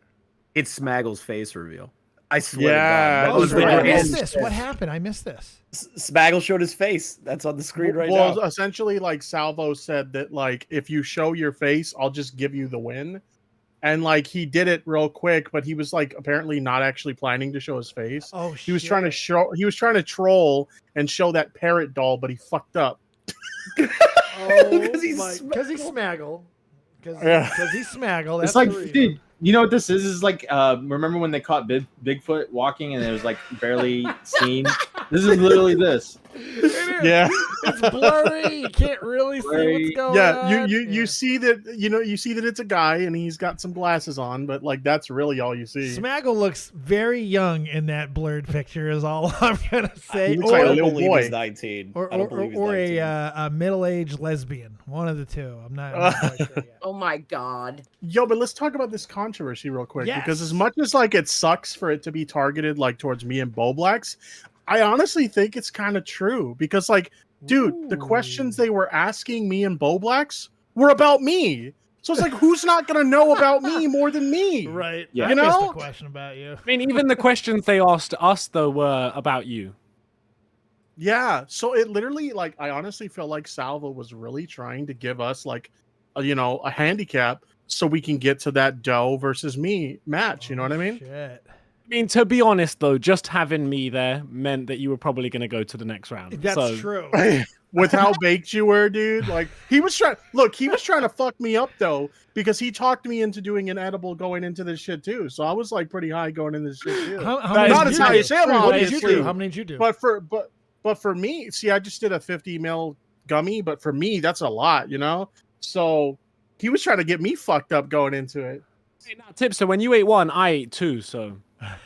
It's Smaggle's face reveal. I swear to God. I missed this. What happened? I missed this. Smaggle showed his face. That's on the screen right now. Well, essentially, like Salvo said that, like, if you show your face, I'll just give you the win. And like he did it real quick, but he was like apparently not actually planning to show his face. Oh, he was trying to troll and show that parrot doll, but he fucked up. Because he's Smaggle. Because he's Smaggle. That's it's like, dude, you know what this is? This is like, remember when they caught Bigfoot walking and it was like barely seen? This is literally this. Yeah, it's blurry. You can't really see what's going on. You see that it's a guy and he's got some glasses on, but like that's really all you see. Smaggle looks very young in that blurred picture. Is all I'm gonna say. He looks like a little boy. He's 19. Or a middle-aged lesbian. One of the two. I'm not quite sure yet. Oh my God. Yo, but let's talk about this controversy real quick because as much as like it sucks for it to be targeted like towards me and Boblax, I honestly think it's kind of true because, like, dude, the questions they were asking me and Boblax were about me. So it's like, who's not gonna know about me more than me? Right. Yeah. You know, the question about you. I mean, even the questions they asked us though were about you. Yeah. So it literally, like, I honestly feel like Salvo was really trying to give us like, a handicap so we can get to that Doe versus me match. You know what I mean? Shit. I mean, to be honest, though, just having me there meant that you were probably going to go to the next round. That's true. With how baked you were, dude. Like, he was trying to fuck me up, though, because he talked me into doing an edible going into this shit, too. So I was, like, pretty high going into this shit, too. Not as high as him, obviously. How many did you do? But for me, see, I just did a 50 ml gummy, but for me, that's a lot, So he was trying to get me fucked up going into it. Hey, now, Tipster, when you ate one, I ate two, so...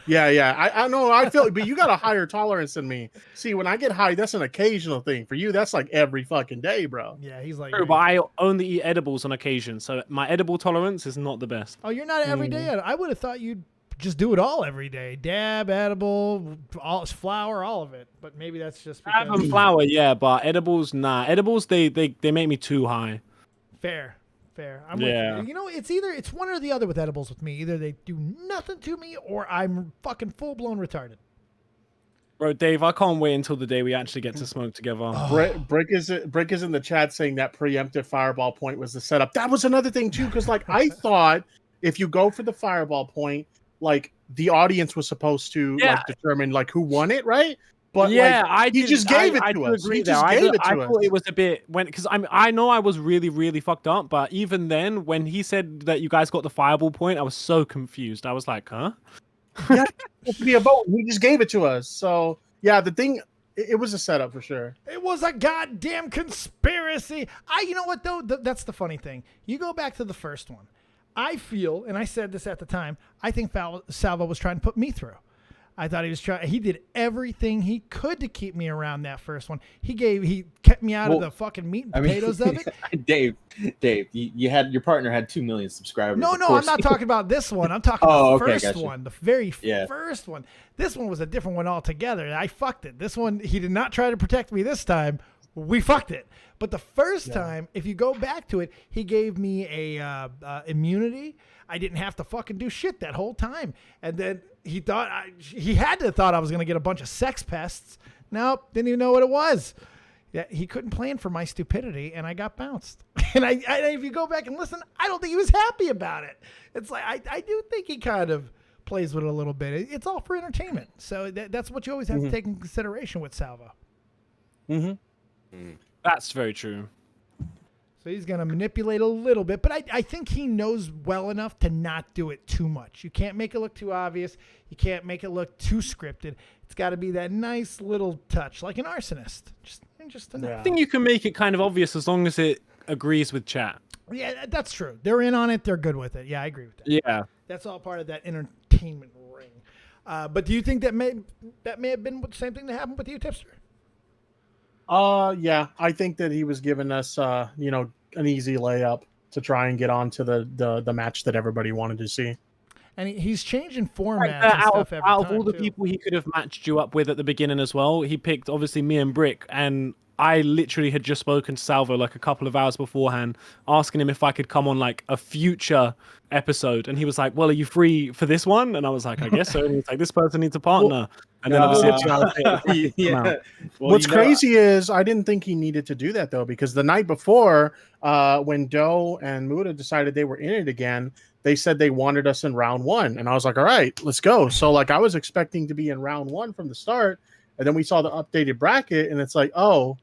Yeah. I know. I feel, but you got a higher tolerance than me. See, when I get high, that's an occasional thing. For you, that's like every fucking day, bro. Yeah, he's like. True, but I only eat edibles on occasion, so my edible tolerance is not the best. Oh, you're not every day. I would have thought you'd just do it all every day. Dab, edible, all flour, all of it. But maybe that's just because... Dab and flour, yeah, but edibles, nah. Edibles, they make me too high. Fair. I'm with you. It's one or the other with edibles with me. Either they do nothing to me or I'm fucking full blown retarded. Bro, Dave, I can't wait until the day we actually get to smoke together. Brick is in the chat saying that preemptive fireball point was the setup. That was another thing too, because like I thought if you go for the fireball point, like the audience was supposed to like determine like who won it, right? But he just gave it to us. I thought it was a bit because I know I was really, really fucked up, but even then, when he said that you guys got the fireball point, I was so confused. I was like, huh? Yeah, it should be a vote. He just gave it to us. So yeah, the thing, it was a setup for sure. It was a goddamn conspiracy. You know what though? That's the funny thing. You go back to the first one. I feel, and I said this at the time, I think Salvo was trying to put me through. I thought he was trying. He did everything he could to keep me around that first one. He kept me out of the fucking meat and potatoes of it. Dave, you had your partner had 2 million subscribers. No, I'm not talking about this one. I'm talking about the first one, the very first one. This one was a different one altogether. I fucked it. This one, he did not try to protect me this time. We fucked it. But the first time, if you go back to it, he gave me a immunity. I didn't have to fucking do shit that whole time. And then he had to have thought I was going to get a bunch of sex pests. Nope, didn't even know what it was. Yeah, he couldn't plan for my stupidity, and I got bounced. And I if you go back and listen, I don't think he was happy about it. It's like I do think he kind of plays with it a little bit. It's all for entertainment. So that's what you always have to take in consideration with Salvo. That's very true. So he's going to manipulate a little bit, but I think he knows well enough to not do it too much. You can't make it look too obvious. You can't make it look too scripted. It's got to be that nice little touch, like an arsonist. Just enough. I think you can make it kind of obvious as long as it agrees with chat. Yeah, that's true. They're in on it. They're good with it. Yeah, I agree with that. Yeah. That's all part of that entertainment ring. But do you think that may have been the same thing that happened with you, Tipster? Yeah, I think that he was giving us, an easy layup to try and get on to the match that everybody wanted to see. And he's changing formats and out stuff every time, of all the people he could have matched you up with at the beginning as well, he picked obviously me and Brick, and I literally had just spoken to Salvo like a couple of hours beforehand, asking him if I could come on like a future episode, and he was like, "Well, are you free for this one?" And I was like, "I guess so." And he's like, "This person needs a partner." And then obviously, What's crazy is I didn't think he needed to do that though, because the night before, when Doe and Muda decided they were in it again, they said they wanted us in round 1, and I was like, "All right, let's go." So like I was expecting to be in round 1 from the start, and then we saw the updated bracket, and it's like, oh,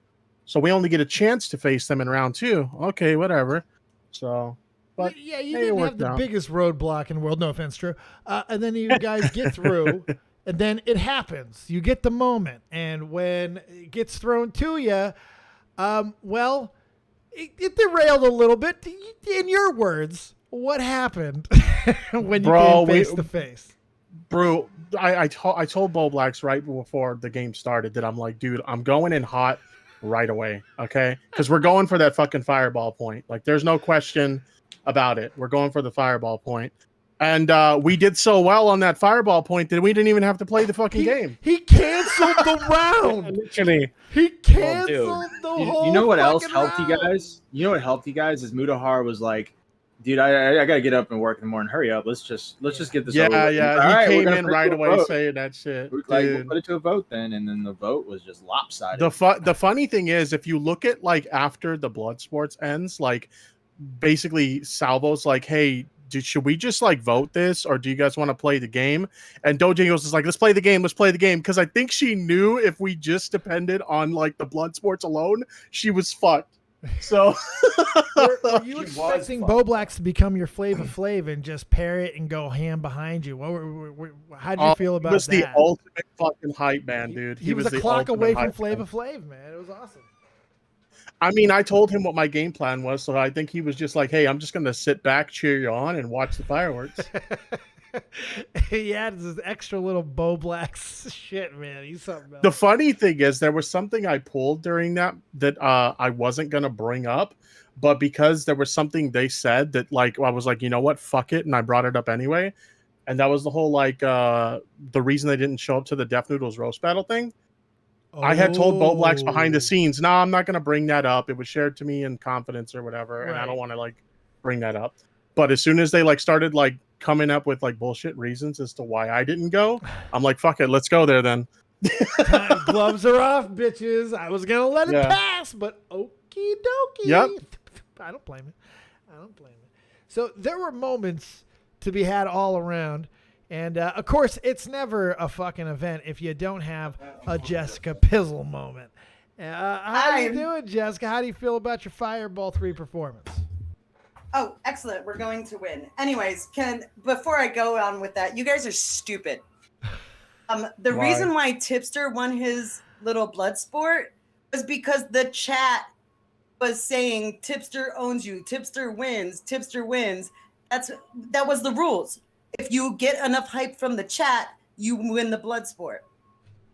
so we only get a chance to face them in round 2. Okay, whatever. So. But yeah, you didn't have the biggest roadblock in the world. No offense, Drew. And then you guys get through, and then it happens. You get the moment, and when it gets thrown to you, well, it derailed a little bit. In your words, what happened when you came face to face? Bro, I told Bo Blacks right before the game started that I'm like, dude, I'm going in hot right away, okay? Because we're going for that fucking fireball point. Like, there's no question about it. We're going for the fireball point. And we did so well on that fireball point that we didn't even have to play the fucking game. He canceled the round. Literally. He canceled the whole You know what else fucking helped round. you guys? You know what helped you guys is Mudahar was like, dude, I gotta get up and work in the morning. Hurry up. Let's just get this over with. Yeah. He came in right away saying that shit. We'll put it to a vote then, and then the vote was just lopsided. The funny thing is, if you look at like after the blood sports ends, like basically Salvo's like, hey, should we just like vote this, or do you guys want to play the game? And Dojingles is like, let's play the game, because I think she knew if we just depended on like the blood sports alone, she was fucked. So were you expecting Bo Blacks to become your Flava Flav and just pair it and go ham behind you? How did you feel about that? He was the ultimate fucking hype man, dude. He was a clock away from Flava Flav, man. It was awesome. I mean, I told him what my game plan was, so I think he was just like, hey, I'm just going to sit back, cheer you on, and watch the fireworks. He had this extra little Bo Blacks shit, man. He's something else. The funny thing is, there was something I pulled during that I wasn't going to bring up, but because there was something they said that, like, I was like, you know what, fuck it, and I brought it up anyway. And that was the whole, like, the reason they didn't show up to the Death Noodles roast battle thing. I had told Bo Blacks behind the scenes, no, I'm not going to bring that up. It was shared to me in confidence or whatever, and I don't want to, like, bring that up. But as soon as they, like, started, like, coming up with, like, bullshit reasons as to why I didn't go, I'm like, fuck it, let's go there then. Gloves are off, bitches. I was going to let it pass, but okie dokie. Yep. I don't blame it. So there were moments to be had all around. And, of course, it's never a fucking event if you don't have a Jessica Pizzle moment. How you doing, Jessica? How do you feel about your Fireball 3 performance? Oh, excellent. We're going to win. Anyways, before I go on with that, you guys are stupid. The reason why Tipster won his little blood sport was because the chat was saying Tipster owns you, Tipster wins, Tipster wins. That was the rules. If you get enough hype from the chat, you win the blood sport.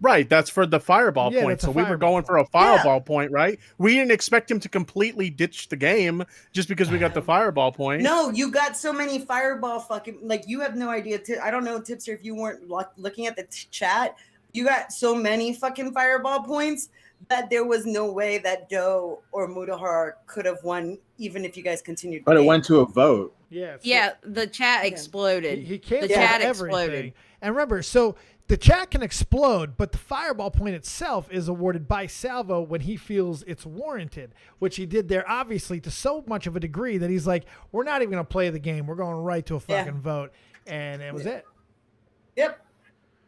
Right, that's for the fireball Yeah, point. that's a So we were fireball going for a fireball point, right? We didn't expect him to completely ditch the game just because we got the fireball point. No, you got so many fireball fucking, like, you have no idea. I don't know, Tipster, if you weren't looking at the chat, you got so many fucking fireball points that there was no way that Doe or Mudahar could have won, even if you guys continued. But it went to a vote. Yeah. Yeah, the chat exploded. He can't the do chat everything. exploded. And remember, so the chat can explode, but the fireball point itself is awarded by Salvo when he feels it's warranted, which he did there, obviously, to so much of a degree that he's like, we're not even going to play the game. We're going right to a fucking vote. And it was it. Yep.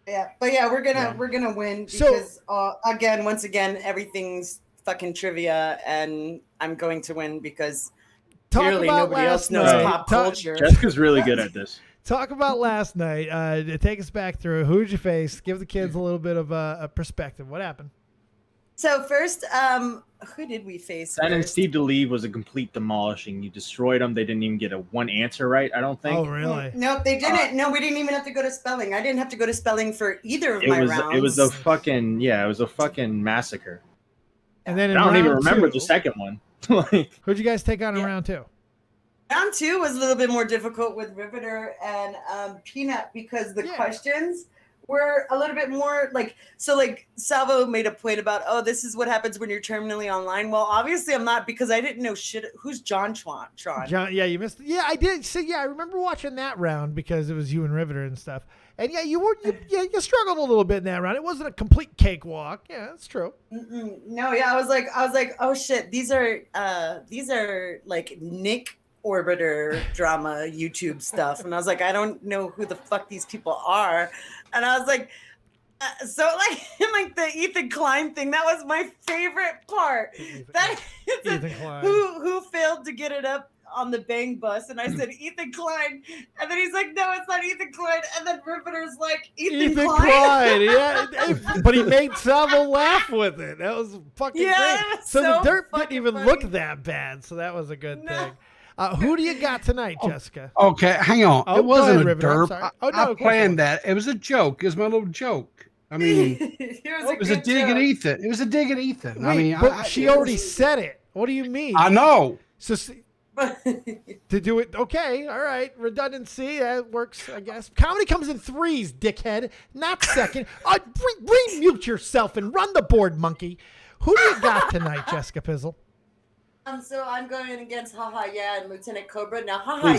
Yeah. But yeah, we're gonna win because again, once again, everything's fucking trivia, and I'm going to win because clearly nobody else knows pop culture. Jessica's really good at this. Talk about last night. Take us back through. Who did you face? Give the kids a little bit of a perspective. What happened? So first, who did we face? Sen and Steve DeLeve was a complete demolishing. You destroyed them. They didn't even get one answer right, I don't think. Oh, really? No, they didn't. No, we didn't even have to go to spelling. I didn't have to go to spelling for either of my rounds. It was a fucking massacre. And then I don't even remember the second one. Who'd you guys take on in round two? Round two was a little bit more difficult with Riveter and Peanut because the questions were a little bit more like Salvo made a point about, oh, this is what happens when you're terminally online. Well, obviously I'm not, because I didn't know shit. Who's John Tron? John, yeah, you missed. Yeah, I did. So yeah, I remember watching that round because it was you and Riveter and stuff. And yeah, you struggled a little bit in that round. It wasn't a complete cakewalk. Yeah, that's true. No, yeah, I was like, oh shit, these are like Nick Orbiter drama YouTube stuff, and I was like, I don't know who the fuck these people are, and I was like, so like the Ethan Klein thing, that was my favorite part. Ethan Klein. Who failed to get it up on the bang bus, and I said Ethan Klein, and then he's like, no, it's not Ethan Klein, and then Riveter's like, Ethan Klein, yeah, but he made Salvo laugh with it. That was fucking great. So the dirt didn't even look that bad, so that was a good thing. Who do you got tonight, Jessica? Okay, hang on. It wasn't a Riveter, derp. I planned that. It was a joke. It was my little joke. I mean, it was a dig at Ethan. It was a dig at Ethan. Wait, but she already said it. What do you mean? I know. So to do it, okay, all right. Redundancy, that works, I guess. Comedy comes in threes, dickhead, not second. Remute yourself and run the board, monkey. Who do you got tonight, Jessica Pizzle? So I'm going against Haha Yeah and Lieutenant Cobra. Now, Haha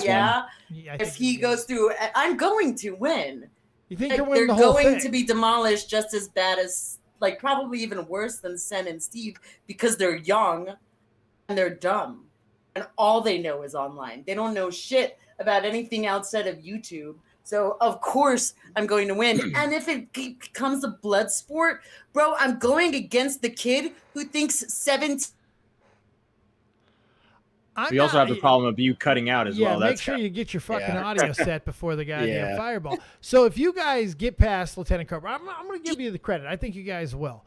Yeah, if he goes through, I'm going to win. You think you're winning the whole they're thing? going to be demolished just as bad as, like, probably even worse than Sen and Steve, because they're young and they're dumb. And all they know is online. They don't know shit about anything outside of YouTube. So, of course, I'm going to win. And if it becomes a blood sport, bro, I'm going against the kid who thinks 17. We also have the problem of you cutting out as well. Make sure you get your fucking audio set before the goddamn fireball. So if you guys get past Lieutenant Cobra, I'm going to give you the credit. I think you guys will.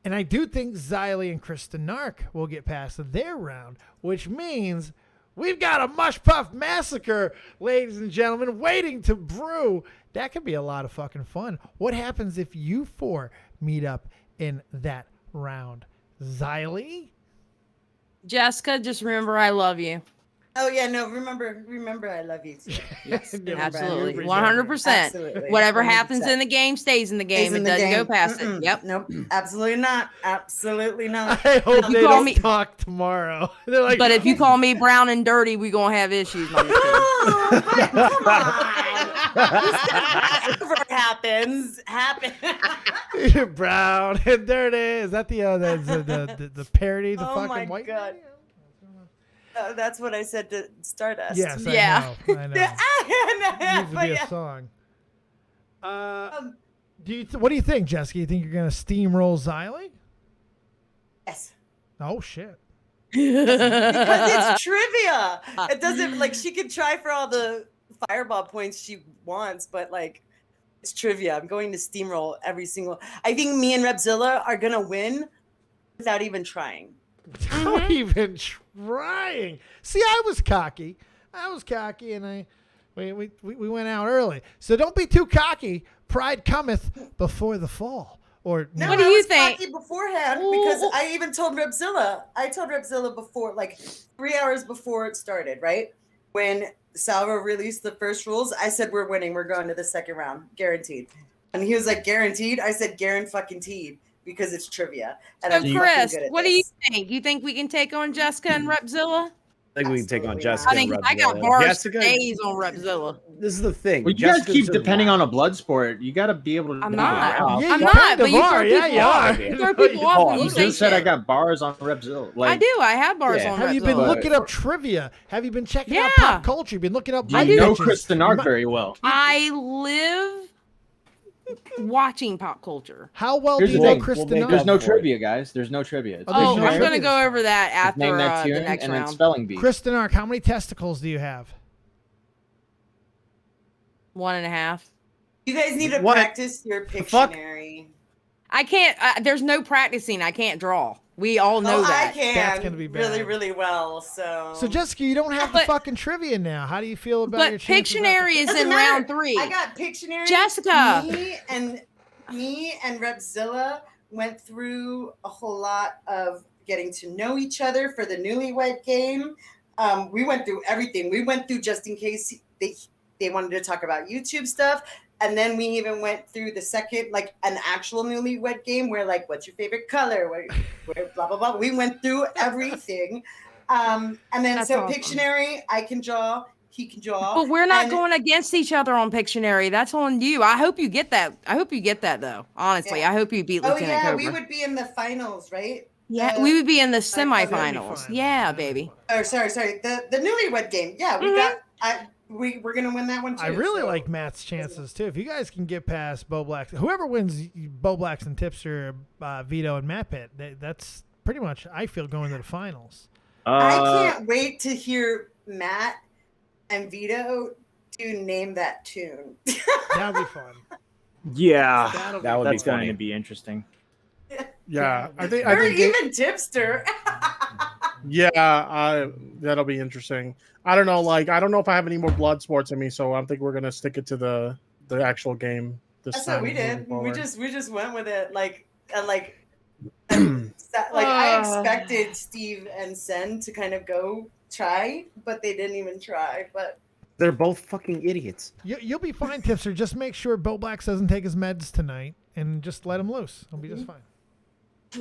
And I do think Xylee and Kristen Nark will get past their round, which means we've got a Mush Puff massacre, ladies and gentlemen, waiting to brew. That could be a lot of fucking fun. What happens if you four meet up in that round? Xylee? Jessica, just remember I love you. Oh yeah, no, remember I love you too. Yes, absolutely. 100%. Whatever happens in the game stays in the game. It doesn't go past it. Yep. Nope. Absolutely not. Absolutely not. I hope they don't talk tomorrow. They're like, but if you call me brown and dirty, we gonna have issues. Come on. Whatever happens. You're brown and dirty. Is that the parody? The fucking white? God. That's what I said to Stardust. Yes, yeah. I know. It needs to be a song. What do you think, Jessica? You think you're going to steamroll Xylee? Yes. Oh, shit. Because it's trivia. It doesn't, like, she can try for all the fireball points she wants, but, like, it's trivia. I'm going to steamroll every single. I think me and Repzilla are going to win without even trying. Not even trying. See, I was cocky, and we went out early. So don't be too cocky Pride cometh before the fall. Or No, What do I you was think? cocky beforehand because I even told Repzilla. I told Repzilla before, like 3 hours before it started, right? When Salvo released the first rules, I said, we're winning. We're going to the second round. Guaranteed. And he was like, guaranteed? I said, guaranteed because it's trivia. And So, I'm fucking Chris, good at what do this. you think? You think we can take on Jessica and Repzilla? I think we can take on Absolutely Jessica. not. I think and I got Repzilla. bars Jessica, days on Repzilla. this is the thing. Well, you guys Jessica's keep just depending loud. on a blood sport. You got to be able to. I'm do not. it. Yeah, I'm you not, kind but of you are. throw Yeah, people you off. are. You throw people off when You you say just said I shit. got bars on Repzilla. I Like, do. I have bars Yeah. on Have Repzilla. you been But- looking up trivia? Have you been checking out Yeah. pop culture? You've been looking up. you I do. know bitches. Chris You Denard might- very well. I live watching pop culture. How well Here's do you the know thing. Chris We'll make Denard? There's no for it. trivia, guys. There's no trivia. It's Oh, there's Oh, no I'm trivia. going to go over that just after name that the tune next and then round. spelling bee. Chris Denard, how many testicles do you have? 1.5. You guys need to What? practice your fuck? Pictionary. I can't. There's no practicing. I can't draw. We all know Oh, that. I can. That's gonna be really, bad. really well. So. So Jessica, you don't have the But- fucking trivia now. How do you feel about But your chances? Pictionary is Doesn't in matter. round 3. I got Pictionary. Jessica. Me and Repzilla went through a whole lot of getting to know each other for the newlywed game. We went through everything. We went through just in case they wanted to talk about YouTube stuff. And then we even went through the second, like an actual newlywed game where like, what's your favorite color? Where blah, blah, blah. We went through everything. And then That's so awesome. Pictionary, I can draw. He can draw. But we're not And- going against each other on Pictionary. That's on you. I hope you get that. I hope you get that though. Honestly, Yeah. I hope you beat Oh Lieutenant yeah, Cobra. we would be in the finals, right? Yeah, The- we would be in the Semifinals. semifinals. Yeah, baby. Oh, sorry. The newlywed game. Yeah, we got. We're gonna win that one too. I really so. like Matt's chances too. If you guys can get past Bo Blacks, whoever wins Bo Blacks and Tipster, Vito and MattPitt, that's pretty much I feel going to the finals. I can't wait to hear Matt and Vito do name that tune. That'll be fun. Yeah, That would that's be funny. going to be interesting. Yeah, I think or it- even Tipster. yeah, that'll be interesting. I don't know, like I don't know if I have any more blood sports in me, so I think we're gonna stick it to the actual game this That's time. what we moving did. We forward. just went with it. I expected Steve and Sen to kind of go try, but they didn't even try. But They're both fucking idiots. You'll be fine, Tipster. Just make sure Bo Blacks doesn't take his meds tonight, and just let him loose. He'll be just fine.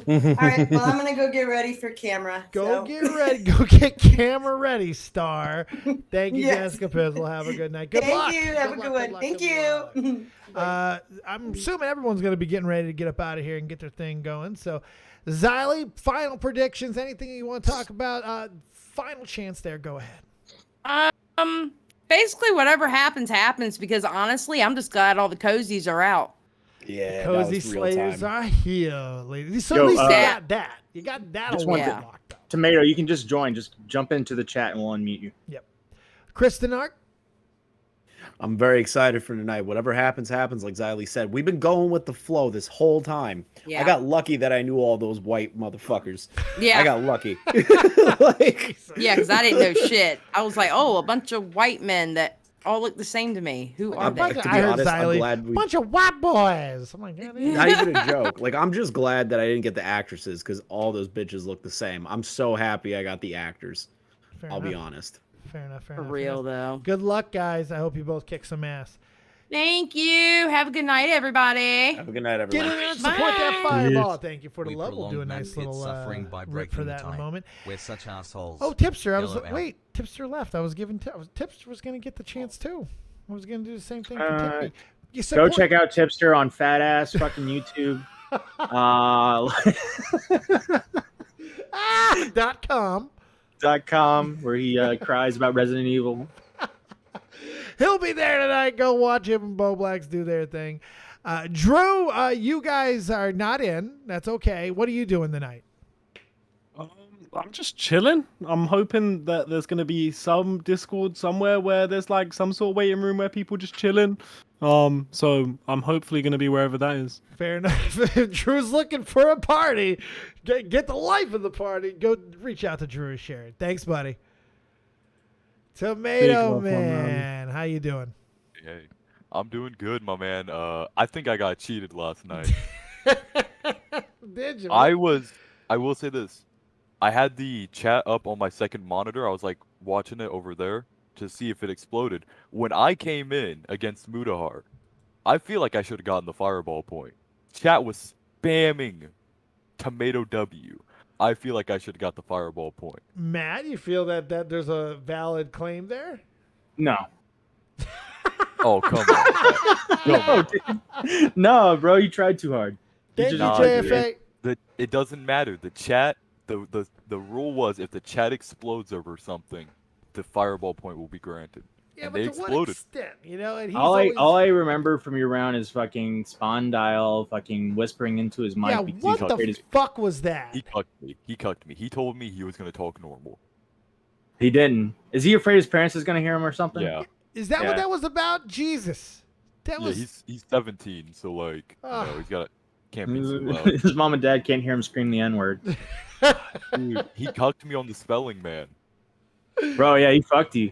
all right, well, I'm gonna go get ready for camera. Go so. get ready. Go get camera ready, Star. Thank you, Yes. Jessica Pizzle. Have a good night. Good Thank luck. you. Have a good one. luck, Thank good you. luck. I'm assuming everyone's going to be getting ready to get up out of here and get their thing going. So, Xylee, final predictions. Anything you want to talk about? Final chance there. Go ahead. Basically, whatever happens because honestly, I'm just glad all the cozies are out. Yeah, Cozy that was real Slayers time. are here, ladies. So Yo, at least you yeah. got that. You got that Just away one thing. locked up. Tomato, you can just join. Just jump into the chat and we'll unmute you. Yep. Chris Denard? I'm very excited for tonight. Whatever happens, like Xylee said. We've been going with the flow this whole time. Yeah. I got lucky that I knew all those white motherfuckers. Yeah. I got lucky. Like, Yeah, because I didn't know shit. I was like, oh, a bunch of white men that all look the same to me. Who are I'm they? like, to I be heard honest, I'm Xylee. glad we. Bunch of white boys. I'm like, yeah, Not even a joke. Like, I'm just glad that I didn't get the actresses because all those bitches look the same. I'm so happy I got the actors. fair I'll be enough. honest. Fair enough. Fair For enough. real, though. Good luck, guys. I hope you both kick some ass. Thank you. Have a good night, everybody. Have a good night, Get everyone. in there and support that fireball. Thank you for the We love. We'll do a prolong nice MattPitt's little suffering by rip breaking for the that in a tie. moment. We're such assholes. Oh, Tipster. Yellow out. Wait. Tipster left. I was giving. Tipster was going to get the chance too. I was going to do the same thing for Tippy. You Go support- check out Tipster on fat ass fucking YouTube. .com. .com where he cries about Resident Evil. He'll be there tonight. Go watch him and Bo Blacks do their thing. Drew, you guys are not in. That's okay. What are you doing tonight? I'm just chilling. I'm hoping that there's going to be some Discord somewhere where there's like some sort of waiting room where people just chilling. So I'm hopefully going to be wherever that is. Fair enough. Drew's looking for a party. Get the life of the party. Go reach out to Drew and share it. Thanks, buddy. Tomato love, Man, how you doing? Hey, I'm doing good, my man. I think I got cheated last night. Did you? I will say this. I had the chat up on my second monitor. I was like watching it over there to see if it exploded. When I came in against Mudahar, I feel like I should have gotten the fireball point. Chat was spamming tomato W. I feel like I should have got the fireball point. Matt, you feel that there's a valid claim there? No. Oh, come on. No, bro, you tried too hard. Thank you, JFA. It doesn't matter. The chat, the rule was if the chat explodes over something, the fireball point will be granted. Yeah, and but they to exploded. what extent? You know, and he's All I remember from your round is fucking Spondyle fucking whispering into his mic. Yeah, what the fuck was that? He cucked me. He told me he was gonna talk normal. He didn't. Is he afraid his parents is gonna hear him or something? Yeah. Is that what that was about? Jesus. That Yeah, was. he's 17, so like, can't be too loud. His mom and dad can't hear him scream the N-word. Dude, he cucked me on the spelling, man. Bro, yeah, he fucked you.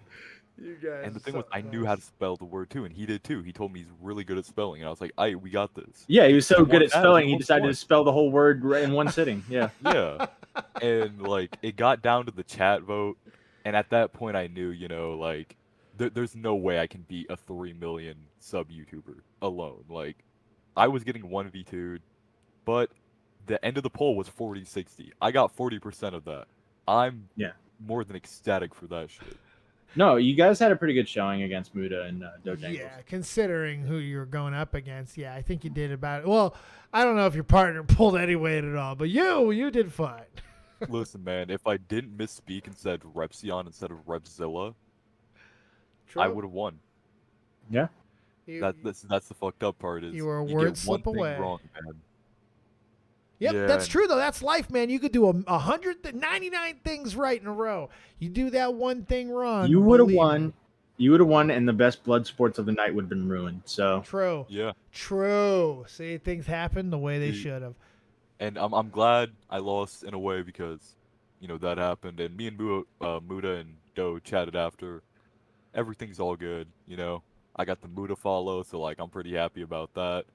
You guys. And the thing was, I knew how to spell the word too, and he did too. He told me he's really good at spelling, and I was like, "Aight, we got this." Yeah, he was so good at that, spelling, he decided to spell the whole word in one sitting. Yeah. Yeah. And like, it got down to the chat vote, and at that point, I knew, you know, like, there's no way I can beat a 3 million sub YouTuber alone. Like, I was getting 1v2'd, but the end of the poll was 40-60. I got 40% of that. I'm more than ecstatic for that shit. No, you guys had a pretty good showing against Muda and Dojangles. Yeah, considering who you're going up against, yeah, I think you did about it. Well, I don't know if your partner pulled any weight at all, but you did fine. Listen, man, if I didn't misspeak and said Repsion instead of Repzilla, True. I would have won. Yeah. That's the fucked up part is you were a you word get slip one away. thing wrong, man. Yep, Yeah, that's and- true though. That's life, man. You could do 199 things right in a row. You do that one thing wrong, You would have believe won. me. You would have won, and the best blood sports of the night would have been ruined. So True. Yeah. True. See, things happen the way they Dude. should have. And I'm glad I lost in a way because, you know, that happened. And me and Muda and Do chatted after. Everything's all good, you know. I got the Muda follow, so like I'm pretty happy about that.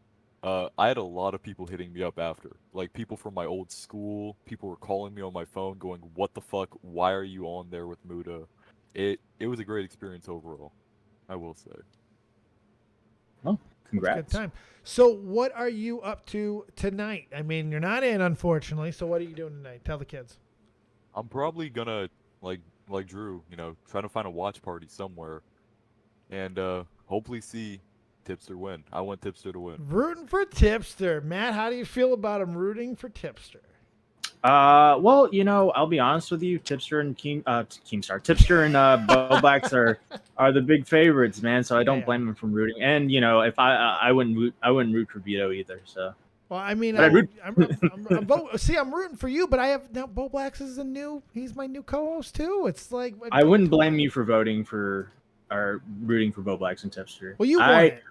I had a lot of people hitting me up after. Like people from my old school, people were calling me on my phone going, "What the fuck? Why are you on there with Muda?" It was a great experience overall, I will say. Well, congrats. Good time. So, what are you up to tonight? I mean, you're not in, unfortunately. So, what are you doing tonight? Tell the kids. I'm probably gonna like Drew, you know, try to find a watch party somewhere, and hopefully see Tipster win. I want Tipster to win. Rooting for Tipster. Matt, how do you feel about him rooting for Tipster? Well, you know, I'll be honest with you. Tipster and Tipster and Bowblacks are the big favorites, man. So I don't blame them from rooting. And you know, if I wouldn't root for Vito either. So. Well, I mean, But I'm rooting for you, but I have now. Bowblacks is he's my new co-host too. It's like I wouldn't blame you for voting for or rooting for Bowblacks and Tipster. Well, you won it.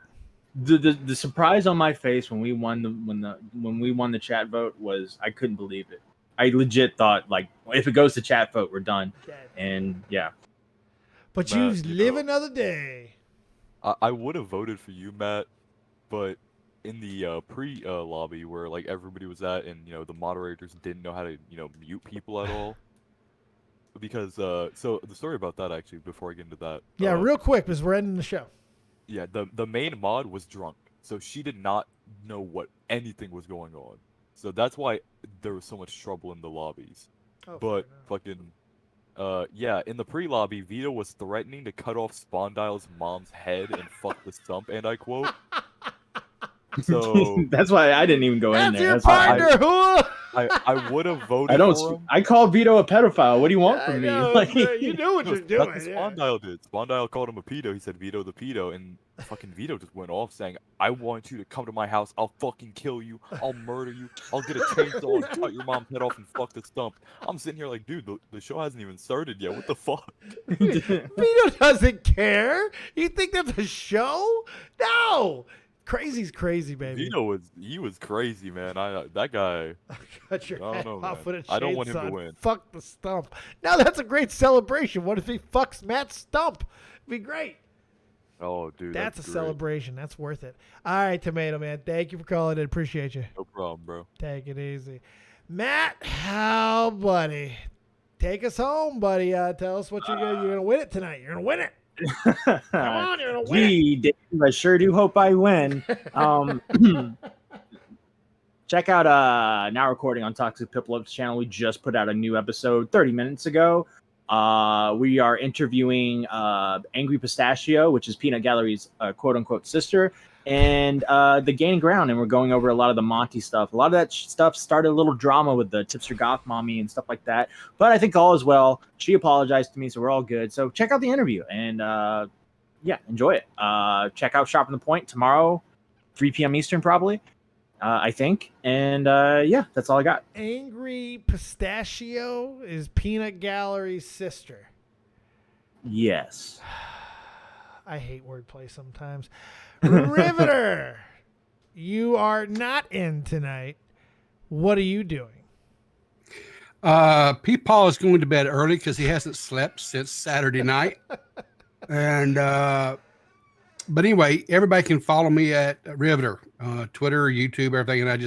The surprise on my face when we won the chat vote was I couldn't believe it. I legit thought like if it goes to chat vote, we're done. And yeah. But you live another day. I would have voted for you, Matt, but in the pre-lobby where like everybody was at, and you know the moderators didn't know how to mute people at all. Because so the story about that actually, before I get into that. Yeah, real quick because we're ending the show. Yeah, the main mod was drunk, so she did not know what anything was going on. So that's why there was so much trouble in the lobbies. Oh, but fucking, yeah, in the pre-lobby, Vito was threatening to cut off Spondyle's mom's head and fuck the stump, and I quote. So that's why I didn't even go in there. I would have voted for him. I called Vito a pedophile. What do you want from me? Like, you know what you're doing. That's what Spondyle did. Spondyle called him a pedo. He said Vito the pedo, and fucking Vito just went off saying, "I want you to come to my house. I'll fucking kill you. I'll murder you. I'll get a chainsaw and cut your mom's head off and fuck the stump." I'm sitting here like, dude, the show hasn't even started yet. What the fuck? Vito doesn't care. You think that's a show? No. Crazy's crazy, baby. Vito was crazy, man. That guy. Cut your head off with a chainsaw. I don't want him to win. Fuck the stump. Now that's a great celebration. What if he fucks Matt's stump? It'd be great. Oh, dude, That's a great. celebration. That's worth it. All right, Tomato Man. Thank you for calling in. Appreciate you. No problem, bro. Take it easy. Matt, how, buddy? Take us home, buddy. Tell us what you're gonna win it tonight. You're gonna win it. Come on, you're gonna win it. Dave, I sure do hope I win. Check out Now Recording on Toxic Piplup's channel. We just put out a new episode 30 minutes ago. We are interviewing Angry Pistachio, which is Peanut Gallery's quote-unquote sister, and the Gaining Ground, and we're going over a lot of the Monty stuff. A lot of that stuff started a little drama with the Tipster Goth Mommy and stuff like that, but I think all is well. She apologized to me, so we're all good. So check out the interview, and yeah, enjoy it. Check out Sharpen the Point tomorrow, 3 p.m. Eastern probably. I think. And yeah, that's all I got. Angry Pistachio is Peanut Gallery's sister. Yes. I hate wordplay sometimes. Riveter, you are not in tonight. What are you doing? PeePaw is going to bed early because he hasn't slept since Saturday night. And but anyway, everybody can follow me at Riveter, Twitter, YouTube, everything, and I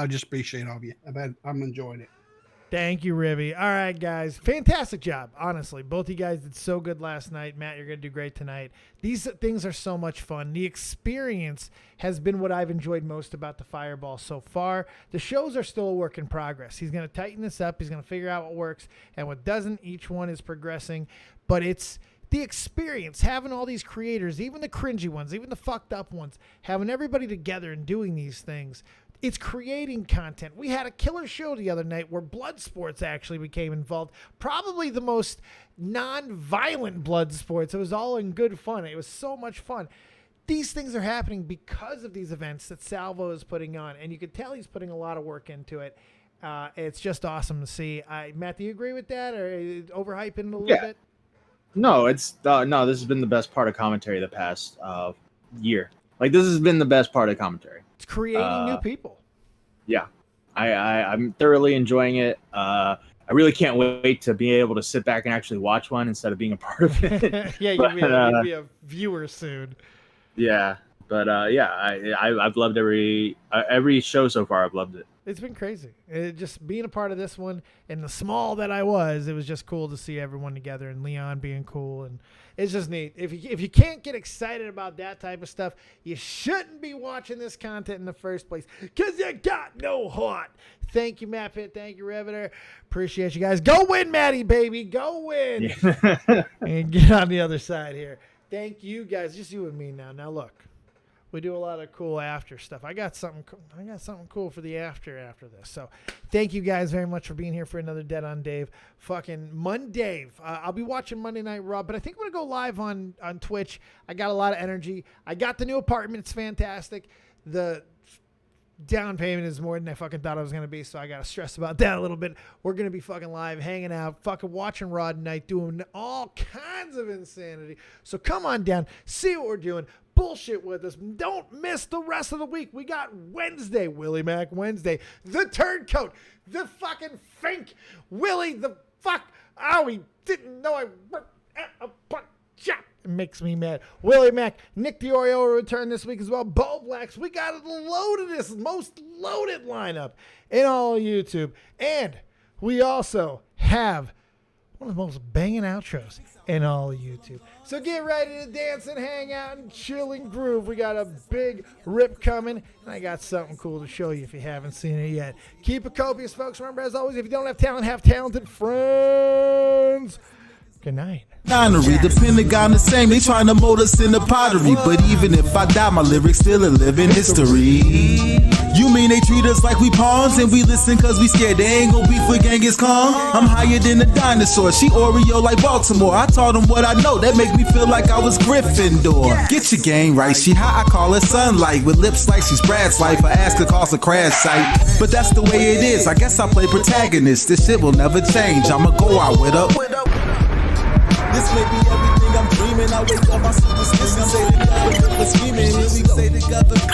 just appreciate all of you. I'm enjoying it. Thank you, Rivy. All right, guys, fantastic job. Honestly, both of you guys did so good last night. Matt, you're gonna do great tonight. These things are so much fun. The experience has been what I've enjoyed most about the Fireball so far. The shows are still a work in progress. He's gonna tighten this up. He's gonna figure out what works and what doesn't. Each one is progressing, but it's the experience, having all these creators, even the cringy ones, even the fucked up ones, having everybody together and doing these things. It's creating content. We had a killer show the other night where blood sports actually became involved. Probably the most non-violent blood sports. It was all in good fun. It was so much fun. These things are happening because of these events that Salvo is putting on, and you can tell he's putting a lot of work into it. It's just awesome to see. Matt, do you agree with that, or overhyping it a little bit? No, it's no. This has been the best part of commentary the past year. Like, this has been the best part of commentary. It's creating new people. Yeah, I'm thoroughly enjoying it. I really can't wait to be able to sit back and actually watch one instead of being a part of it. Yeah, you'll be a viewer soon. Yeah, but yeah, I've loved every show so far. I've loved it. It's been crazy. Just being a part of this one, and the small that I was, it was just cool to see everyone together, and Leon being cool, and it's just neat. If you can't get excited about that type of stuff, you shouldn't be watching this content in the first place, because you got no heart. Thank you, MattPitt. Thank you, Riveter. Appreciate you guys. Go win, Matty, baby. Go win. Yeah. And get on the other side here. Thank you, guys. Just you and me now. Now, look. We do a lot of cool after stuff. I got something cool for the after this. So thank you guys very much for being here for another Dead on Dave. Fucking Monday. I'll be watching Monday Night Raw, but I think I'm going to go live on Twitch. I got a lot of energy. I got the new apartment. It's fantastic. The down payment is more than I fucking thought it was going to be, so I got to stress about that a little bit. We're going to be fucking live, hanging out, fucking watching Raw tonight, doing all kinds of insanity. So come on down, see what we're doing. Bullshit with us. Don't miss the rest of the week. We got Wednesday, Willie Mac Wednesday, the Turncoat, the fucking Fink, Willie the fuck. Oh, he didn't know I worked at a butt shop. It makes me mad. Willie Mac, Nick Diorio will return this week as well. Bo Blacks, we got the most loaded lineup in all of YouTube. And we also have one of the most banging outros in all of YouTube. So get ready to dance and hang out and chill and groove. We got a big rip coming, and I got something cool to show you if you haven't seen it yet. Keep it copious, folks. Remember, as always, if you don't have talent, have talented friends. Good night. Honorary, the Pentagon the same. They trying to mold us in the pottery. But even if I die, my lyrics still a living history. You mean they treat us like we pawns and we listen cause we scared they ain't gon' beef with Genghis Khan? I'm higher than a dinosaur, she Oreo like Baltimore. I taught them what I know, that make me feel like I was Gryffindor. Get your game right, she hot, I call her sunlight. With lips like she's Brad's life, I ask her cost a crash site. But that's the way it is, I guess I play protagonist. This shit will never change, I'ma go out with her. This may be everything I'm dreaming, I wake up, my superstition say the government for scheming. Here we go.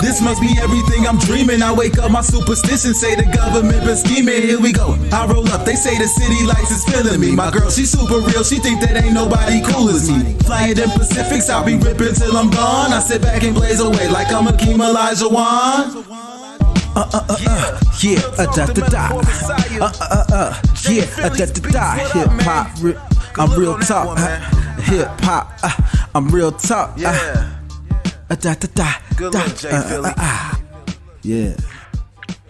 This must be everything I'm dreaming. I wake up, my superstition say the government been scheming. Here we go. I roll up, they say the city lights is feeling me. My girl, she super real, she think that ain't nobody cool as me. Flying in Pacifics, I'll be ripping till I'm gone. I sit back and blaze away like I'm Akeem Olajuwon. Yeah, da da da. Yeah, da da da. Hip hop, I'm real talk. Hip hop, I'm real talk. Da da da. Good luck, Jay Philly. Yeah.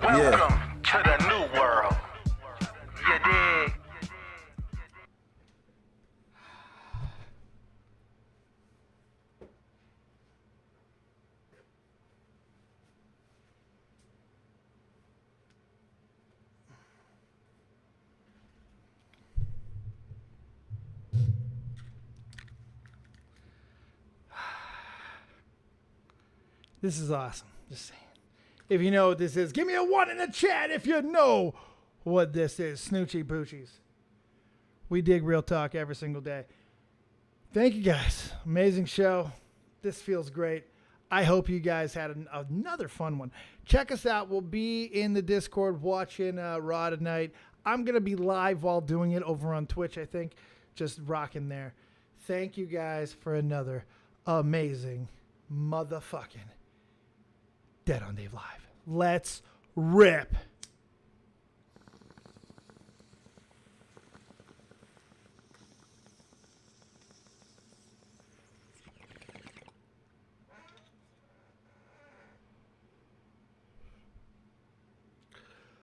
Welcome to the new world. You dig? This is awesome. Just saying. If you know what this is, give me a 1 in the chat if you know what this is. Snoochie Poochies. We dig Real Talk every single day. Thank you guys. Amazing show. This feels great. I hope you guys had another fun one. Check us out. We'll be in the Discord watching Raw tonight. I'm going to be live while doing it over on Twitch, I think. Just rocking there. Thank you guys for another amazing motherfucking Dead on Dave Live. Let's rip.